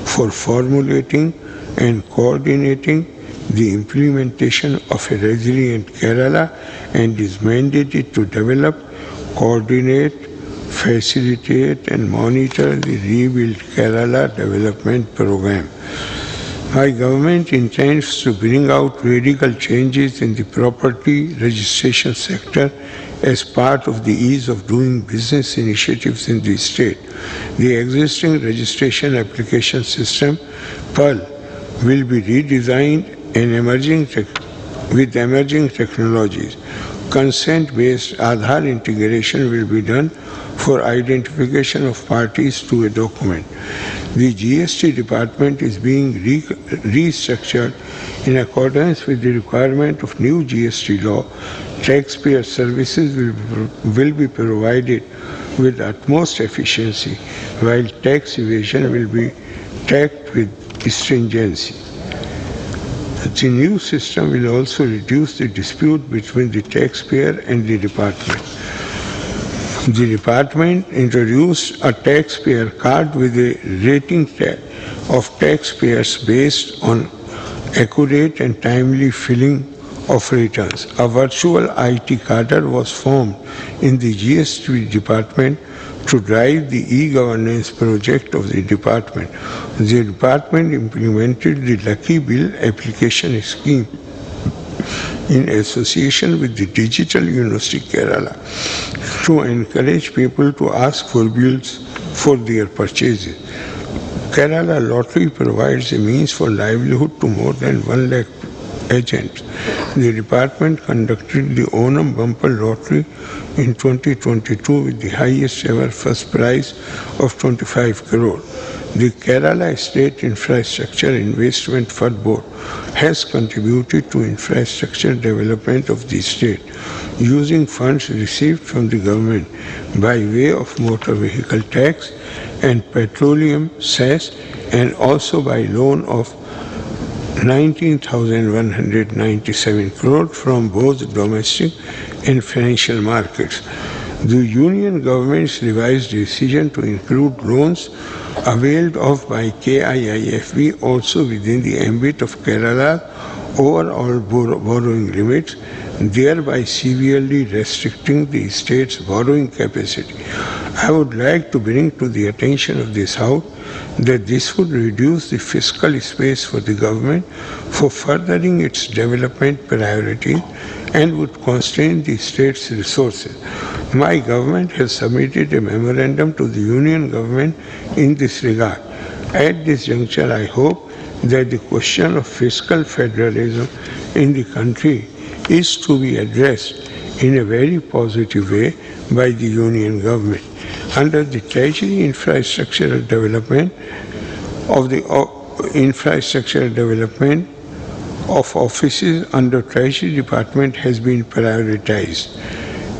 for formulating and coordinating the implementation of a resilient Kerala and is mandated to develop, coordinate, facilitate and monitor the Rebuild Kerala development program. My government intends to bring out radical changes in the property registration sector as part of the ease of doing business initiatives in the state. The existing registration application system, PEARL, will be redesigned and with emerging technologies. Consent-based Aadhaar integration will be done for identification of parties to a document. The GST department is being restructured in accordance with the requirement of new GST law. Taxpayer services will be provided with utmost efficiency, while tax evasion will be tackled with stringency. The new system will also reduce the dispute between the taxpayer and the department. The department introduced a taxpayer card with a rating of taxpayers based on accurate and timely filling of returns. A virtual IT cadre was formed in the GST department to drive the e-governance project of the department. The department implemented the Lucky Bill application scheme in association with the Digital University Kerala to encourage people to ask for bills for their purchases. Kerala Lottery provides a means for livelihood to more than 1 lakh agents. The department conducted the Onam Bumper Lottery in 2022 with the highest ever first prize of 25 crore. The Kerala State Infrastructure Investment Fund Board has contributed to infrastructure development of the state using funds received from the government by way of motor vehicle tax and petroleum cess, and also by loan of 19,197 crore from both domestic and financial markets. The Union government's revised decision to include loans availed of by KIIFB also within the ambit of Kerala's overall borrowing limits, thereby severely restricting the state's borrowing capacity. I would like to bring to the attention of this House that this would reduce the fiscal space for the government for furthering its development priorities and would constrain the state's resources. My government has submitted a memorandum to the Union government in this regard. At this juncture, I hope that the question of fiscal federalism in the country is to be addressed in a very positive way by the Union government. Under the Treasury infrastructural development of offices under Treasury Department has been prioritized.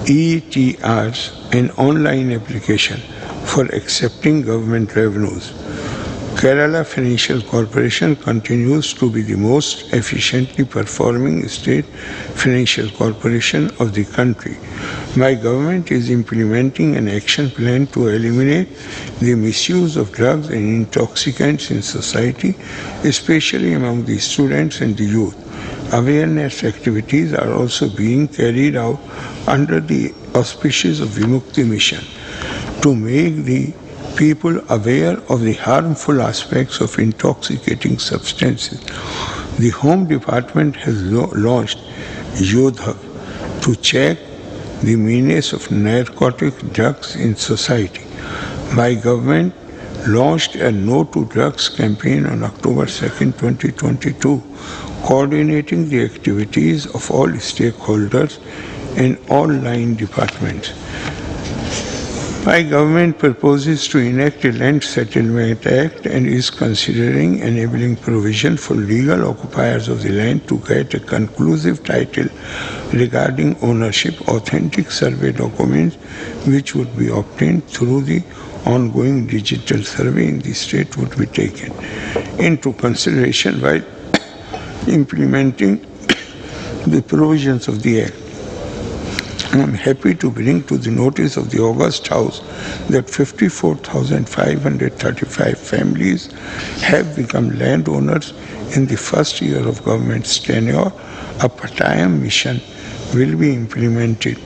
ETRs, an online application for accepting government revenues. Kerala Financial Corporation continues to be the most efficiently performing state financial corporation of the country. My government is implementing an action plan to eliminate the misuse of drugs and intoxicants in society, especially among the students and the youth. Awareness activities are also being carried out under the auspices of Vimukti Mission to make the people aware of the harmful aspects of intoxicating substances. The Home Department has launched Yodha to check the menace of narcotic drugs in society. My government launched a No to Drugs campaign on October 2, 2022, coordinating the activities of all stakeholders and all line departments. My government proposes to enact a Land Settlement Act and is considering enabling provision for legal occupiers of the land to get a conclusive title regarding ownership, authentic survey documents which would be obtained through the ongoing digital survey in the state would be taken into consideration while implementing the provisions of the Act. I am happy to bring to the notice of the August House that 54,535 families have become landowners in the first year of government's tenure. A Patayam mission will be implemented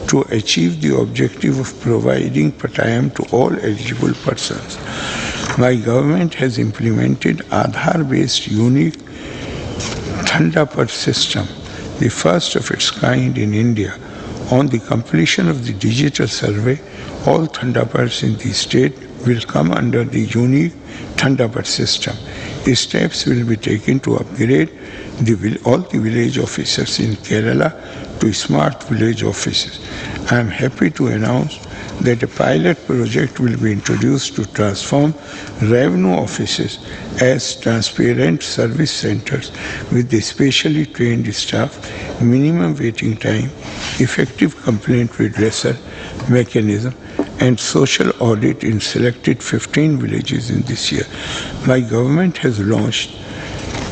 to achieve the objective of providing Patayam to all eligible persons. My government has implemented Aadhaar-based unique Thandapad system, the first of its kind in India. On the completion of the digital survey, all Thandapads in the state will come under the unique Thandapad system. The steps will be taken to upgrade all the village officers in Kerala to smart village offices. I am happy to announce that a pilot project will be introduced to transform revenue offices as transparent service centers with the specially trained staff, minimum waiting time, effective complaint redressal mechanism, and social audit in selected 15 villages in this year. My government has launched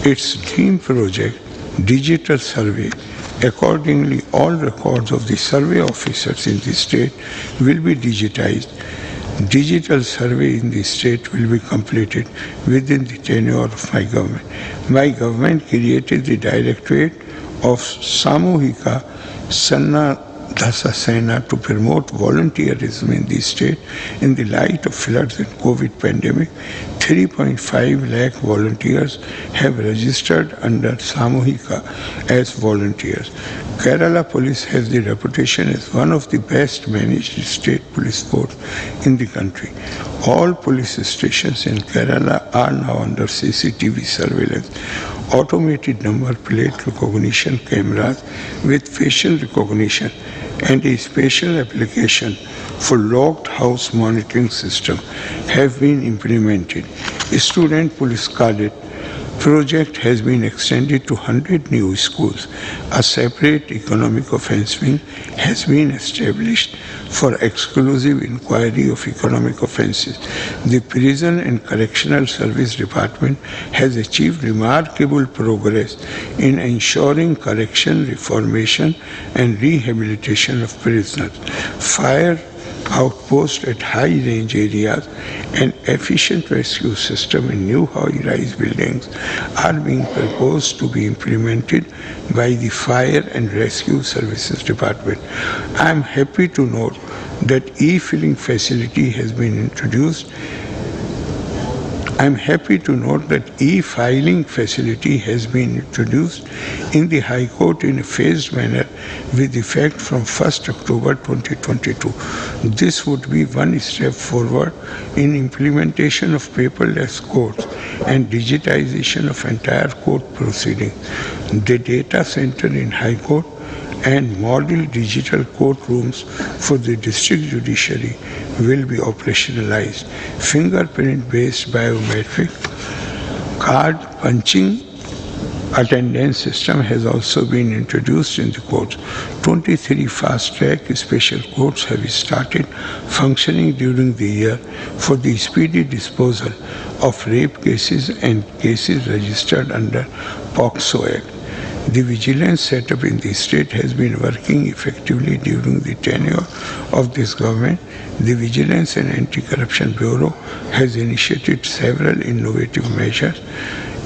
its dream project, Digital Survey. Accordingly, all records of the survey officers in the state will be digitized. Digital survey in the state will be completed within the tenure of my government. My government created the Directorate of Samuhika Sannadha Sena to promote volunteerism in the state in the light of floods and COVID pandemic. 3.5 lakh volunteers have registered under Samuhika as volunteers. Kerala Police has the reputation as one of the best managed state police force in the country. All police stations in Kerala are now under CCTV surveillance. Automated number plate recognition cameras with facial recognition and a special application for locked house monitoring system have been implemented. A student police cadet project has been extended to 100 new schools. A separate economic offence wing has been established for exclusive inquiry of economic offences. The Prison and Correctional Service Department has achieved remarkable progress in ensuring correction, reformation and rehabilitation of prisoners. Fire outposts at high-range areas and efficient rescue system in new high-rise buildings are being proposed to be implemented by the Fire and Rescue Services Department. I am happy to note that e-filing facility has been introduced. I am happy to note that e-filing facility has been introduced in the High Court in a phased manner with effect from 1st October 2022. This would be one step forward in implementation of paperless courts and digitization of entire court proceedings. The data center in High Court and model digital courtrooms for the district judiciary will be operationalized. Fingerprint-based biometric card punching attendance system has also been introduced in the courts. 23 fast-track special courts have started functioning during the year for the speedy disposal of rape cases and cases registered under POCSO Act. The vigilance setup in the state has been working effectively during the tenure of this government. The Vigilance and Anti-Corruption Bureau has initiated several innovative measures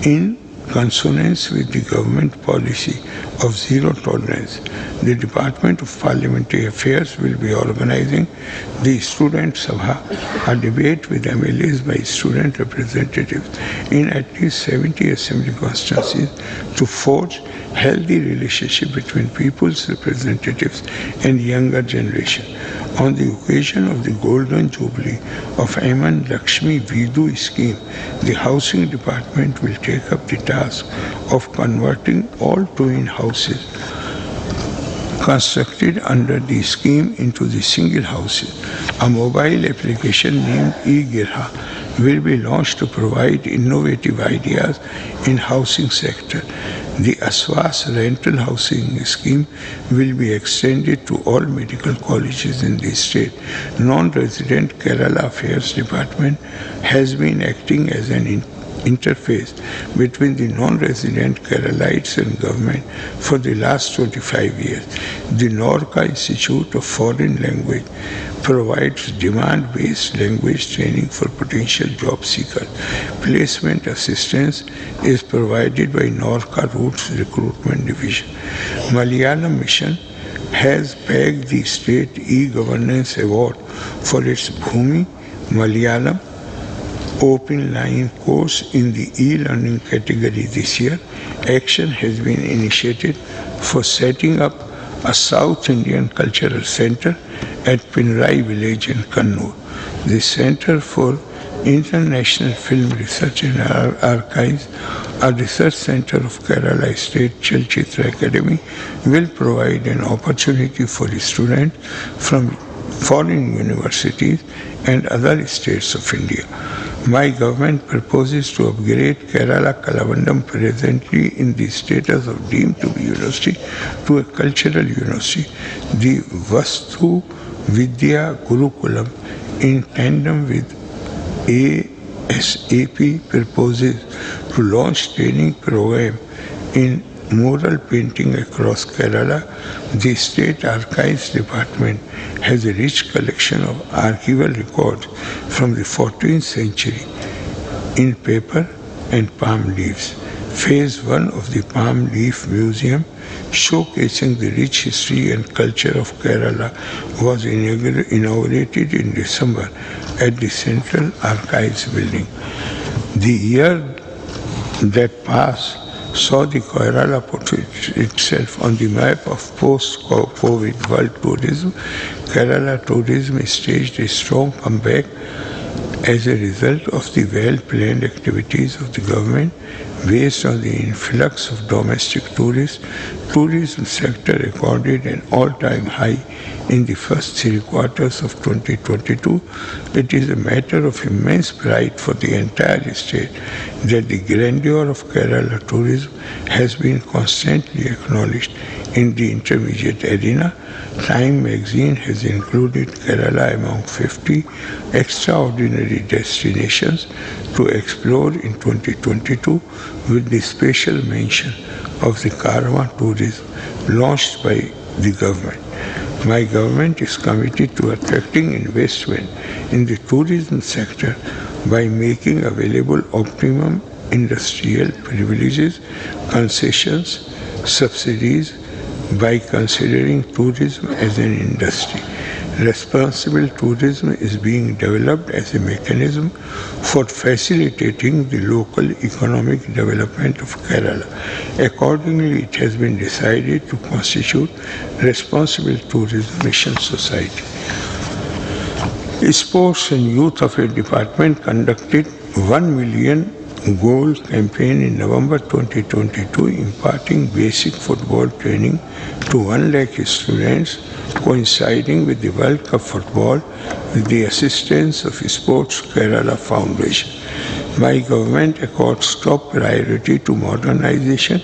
in consonance with the government policy of zero tolerance. The Department of Parliamentary Affairs will be organizing the Student Sabha, a debate with MLAs by student representatives in at least 70 assembly constituencies to forge healthy relationship between people's representatives and younger generation. On the occasion of the Golden Jubilee of Aman Lakshmi Vidu scheme, the Housing Department will take up the task of converting all twin houses constructed under the scheme into the single houses. A mobile application named eGirha will be launched to provide innovative ideas in housing sector. The Aswas rental housing scheme will be extended to all medical colleges in the state. Non-resident Kerala Affairs Department has been acting as an interface between the non-resident Keralites and government for the last 25 years. The Norca Institute of Foreign Language provides demand-based language training for potential job seekers. Placement assistance is provided by Norca Roots Recruitment Division. Malayalam Mission has bagged the State E-Governance Award for its Bhumi Malayalam Open Line course in the e-learning category this year. Action has been initiated for setting up a South Indian Cultural Center at Pinrai village in Kannur. The Center for International Film Research and Archives, a research center of Kerala State Chalchitra Academy, will provide an opportunity for students from foreign universities and other states of India. My government proposes to upgrade Kerala Kalavandam, presently in the status of deemed to be university, to a cultural university. The Vastu Vidya Gurukulam, in tandem with ASAP, proposes to launch training program in mural painting across Kerala. The State Archives Department has a rich collection of archival records from the 14th century in paper and palm leaves. Phase 1 of the Palm Leaf Museum, showcasing the rich history and culture of Kerala, was inaugurated in December at the Central Archives building. The year that passed saw the Kerala put itself on the map of post-COVID world tourism. Kerala tourism staged a strong comeback as a result of the well-planned activities of the government based on the influx of domestic tourists. Tourism sector recorded an all-time high in the first 3 quarters of 2022. It is a matter of immense pride for the entire state that the grandeur of Kerala tourism has been constantly acknowledged in the intermediate arena. Time magazine has included Kerala among 50 extraordinary destinations to explore in 2022, with the special mention of the caravan tourism launched by the government. My government is committed to attracting investment in the tourism sector by making available optimum industrial privileges, concessions, subsidies, by considering tourism as an industry. Responsible tourism is being developed as a mechanism for facilitating the local economic development of Kerala. Accordingly, it has been decided to constitute Responsible Tourism Mission Society. Sports and Youth Affairs Department conducted 1 million goal campaign in November 2022, imparting basic football training to 1 lakh students, coinciding with the World Cup football, with the assistance of Sports Kerala Foundation. My government accords top priority to modernization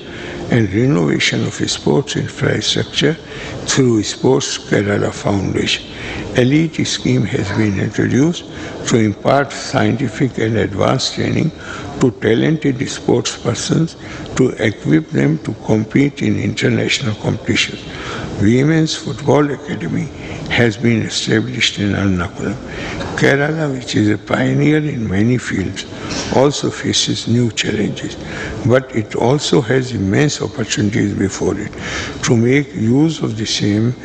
and renovation of sports infrastructure through Sports Kerala Foundation. Elite scheme has been introduced to impart scientific and advanced training to talented sports persons to equip them to compete in international competitions. Women's Football Academy has been established in Ernakulam. Kerala, which is a pioneer in many fields, also faces new challenges, but it also has immense opportunities before it. To make use of the same,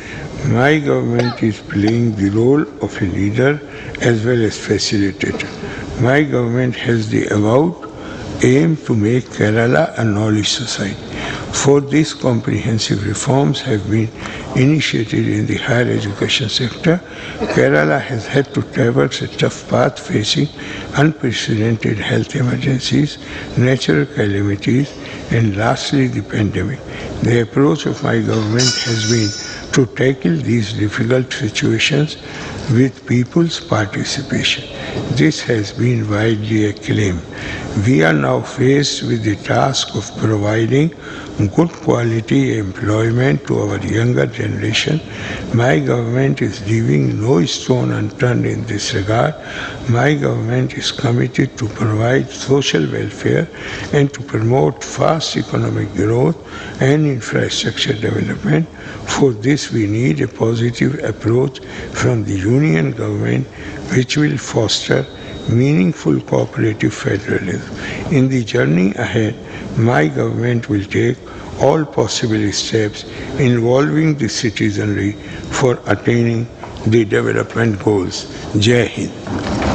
my government is playing the role of a leader as well as facilitator. My government has the avowed aim to make Kerala a knowledge society. For this, comprehensive reforms have been initiated in the higher education sector. Kerala has had to traverse a tough path facing unprecedented health emergencies, natural calamities, and lastly the pandemic. The approach of my government has been to tackle these difficult situations with people's participation. This has been widely acclaimed. We are now faced with the task of providing good quality employment to our younger generation. My government is leaving no stone unturned in this regard. My government is committed to provide social welfare and to promote fast economic growth and infrastructure development. For this, we need a positive approach from the Union government which will foster meaningful cooperative federalism. In the journey ahead, my government will take all possible steps involving the citizenry for attaining the development goals. Jai Hind.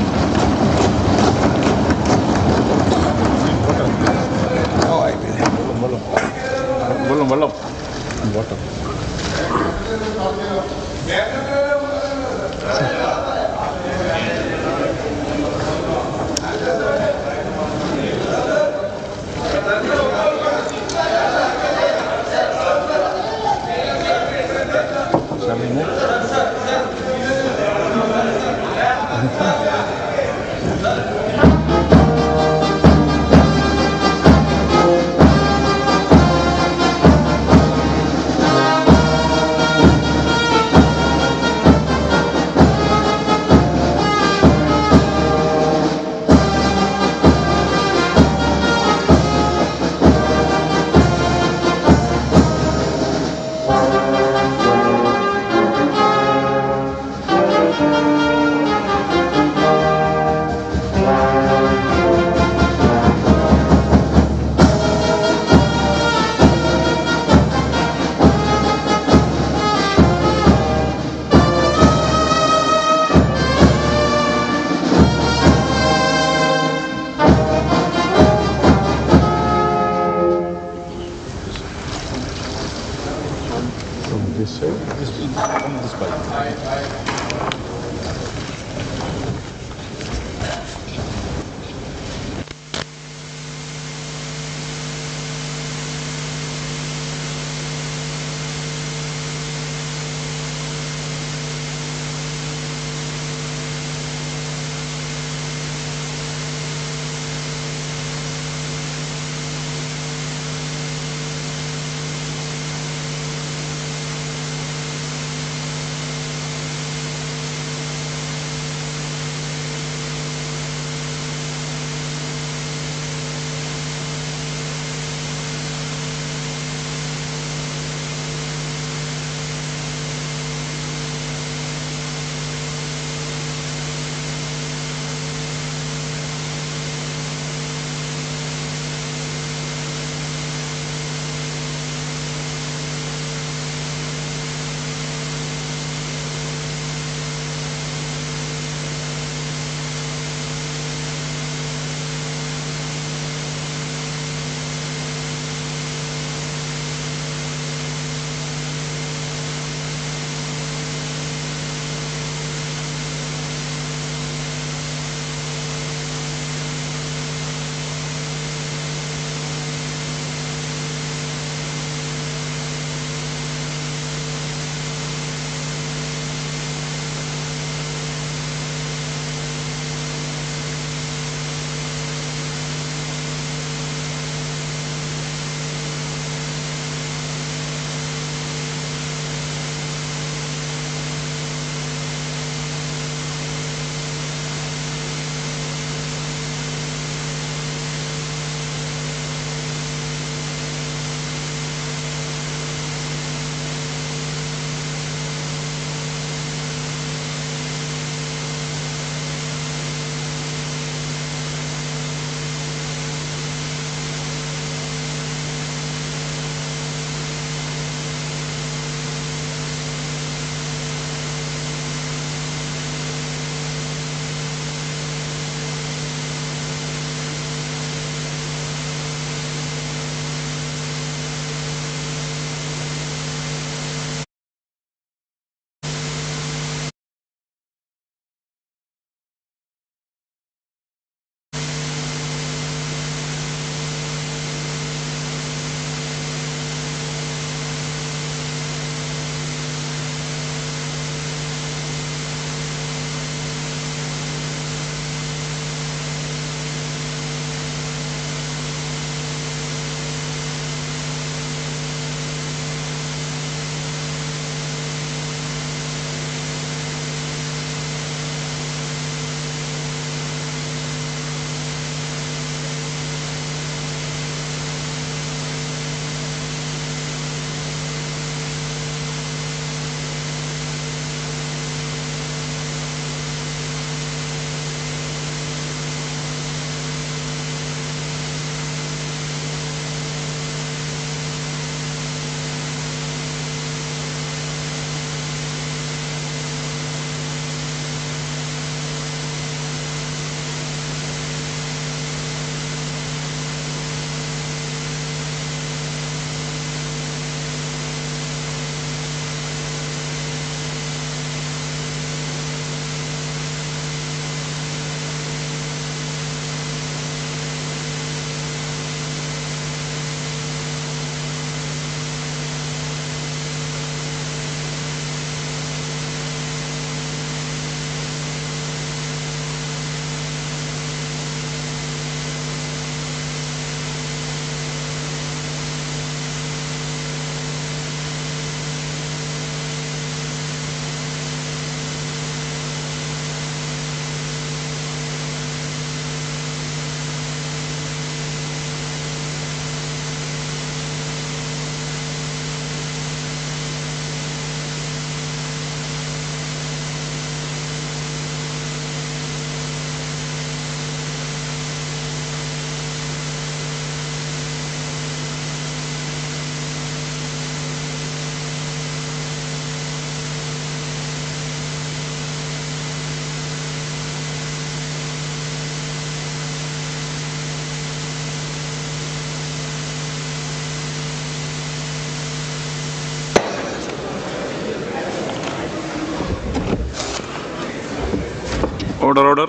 Order.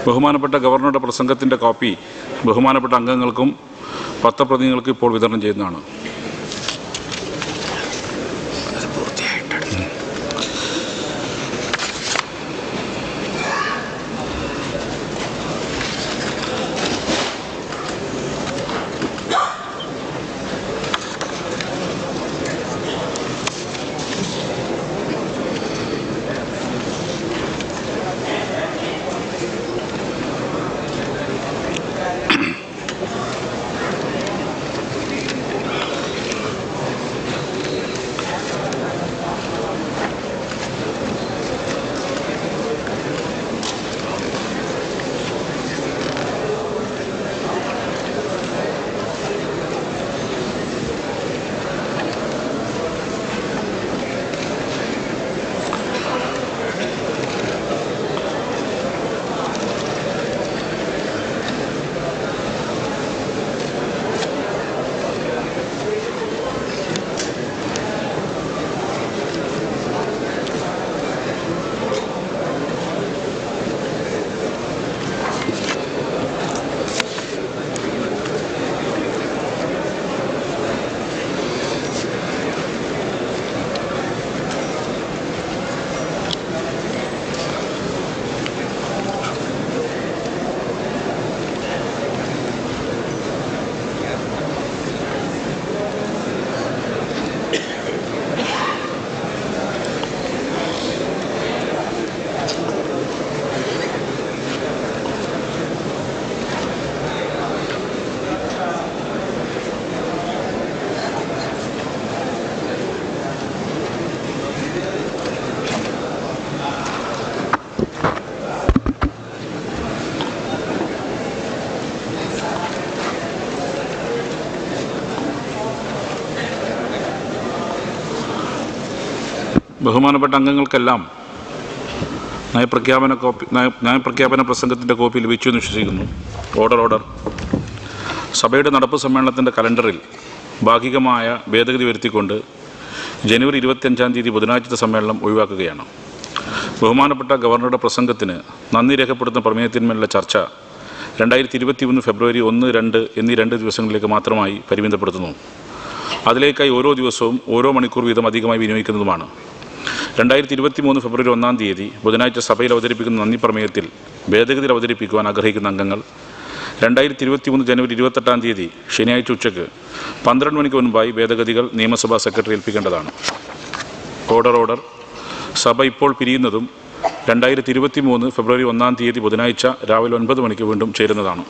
ബഹുമാനപ്പെട്ട ഗവർണറുടെ പ്രസംഗത്തിൻ്റെ copy ബഹുമാനപ്പെട്ട അംഗങ്ങൾക്കും പത്രപ്രതിനിധികൾക്കും ഇപ്പോൾ വിതരണം ചെയ്യുന്നതാണ്. ബഹുമാനപ്പെട്ട അംഗങ്ങൾക്കെല്ലാം നയപ്രഖ്യാപന പ്രസംഗത്തിൻ്റെ കോപ്പി ലഭിച്ചു എന്ന് വിശ്വസിക്കുന്നു. ഓർഡർ. സഭയുടെ നടപ്പ് സമ്മേളനത്തിൻ്റെ കലണ്ടറിൽ ഭാഗികമായ ഭേദഗതി വരുത്തിക്കൊണ്ട് ജനുവരി 25 ബുധനാഴ്ചത്തെ സമ്മേളനം ഒഴിവാക്കുകയാണ്. ബഹുമാനപ്പെട്ട ഗവർണറുടെ പ്രസംഗത്തിന് നന്ദി രേഖപ്പെടുത്തുന്ന പ്രമേയത്തിന്മേലുള്ള ചർച്ച 2021 ഫെബ്രുവരി 1, 2 എന്നീ 2 ദിവസങ്ങളിലേക്ക് മാത്രമായി പരിമിതപ്പെടുത്തുന്നു. അതിലേക്കായി ഓരോ ദിവസവും ഓരോ മണിക്കൂർ വീതം അധികമായി വിനിയോഗിക്കുന്നതുമാണ്. 2023 ഫെബ്രുവരി 1 ബുധനാഴ്ച സഭയിൽ അവതരിപ്പിക്കുന്ന നന്ദി പ്രമേയത്തിൽ ഭേദഗതിയിൽ അവതരിപ്പിക്കുവാൻ ആഗ്രഹിക്കുന്ന അംഗങ്ങൾ 2023 ജനുവരി 28 ശനിയാഴ്ച ഉച്ചയ്ക്ക് 12 മണിക്ക് മുൻപായി ഭേദഗതികൾ നിയമസഭാ സെക്രട്ടറി ഏൽപ്പിക്കേണ്ടതാണ്. ഓർഡർ. സഭ ഇപ്പോൾ പിരിയുന്നതും 2023 ഫെബ്രുവരി 1 ബുധനാഴ്ച രാവിലെ 9 മണിക്ക് വീണ്ടും ചേരുന്നതാണ്.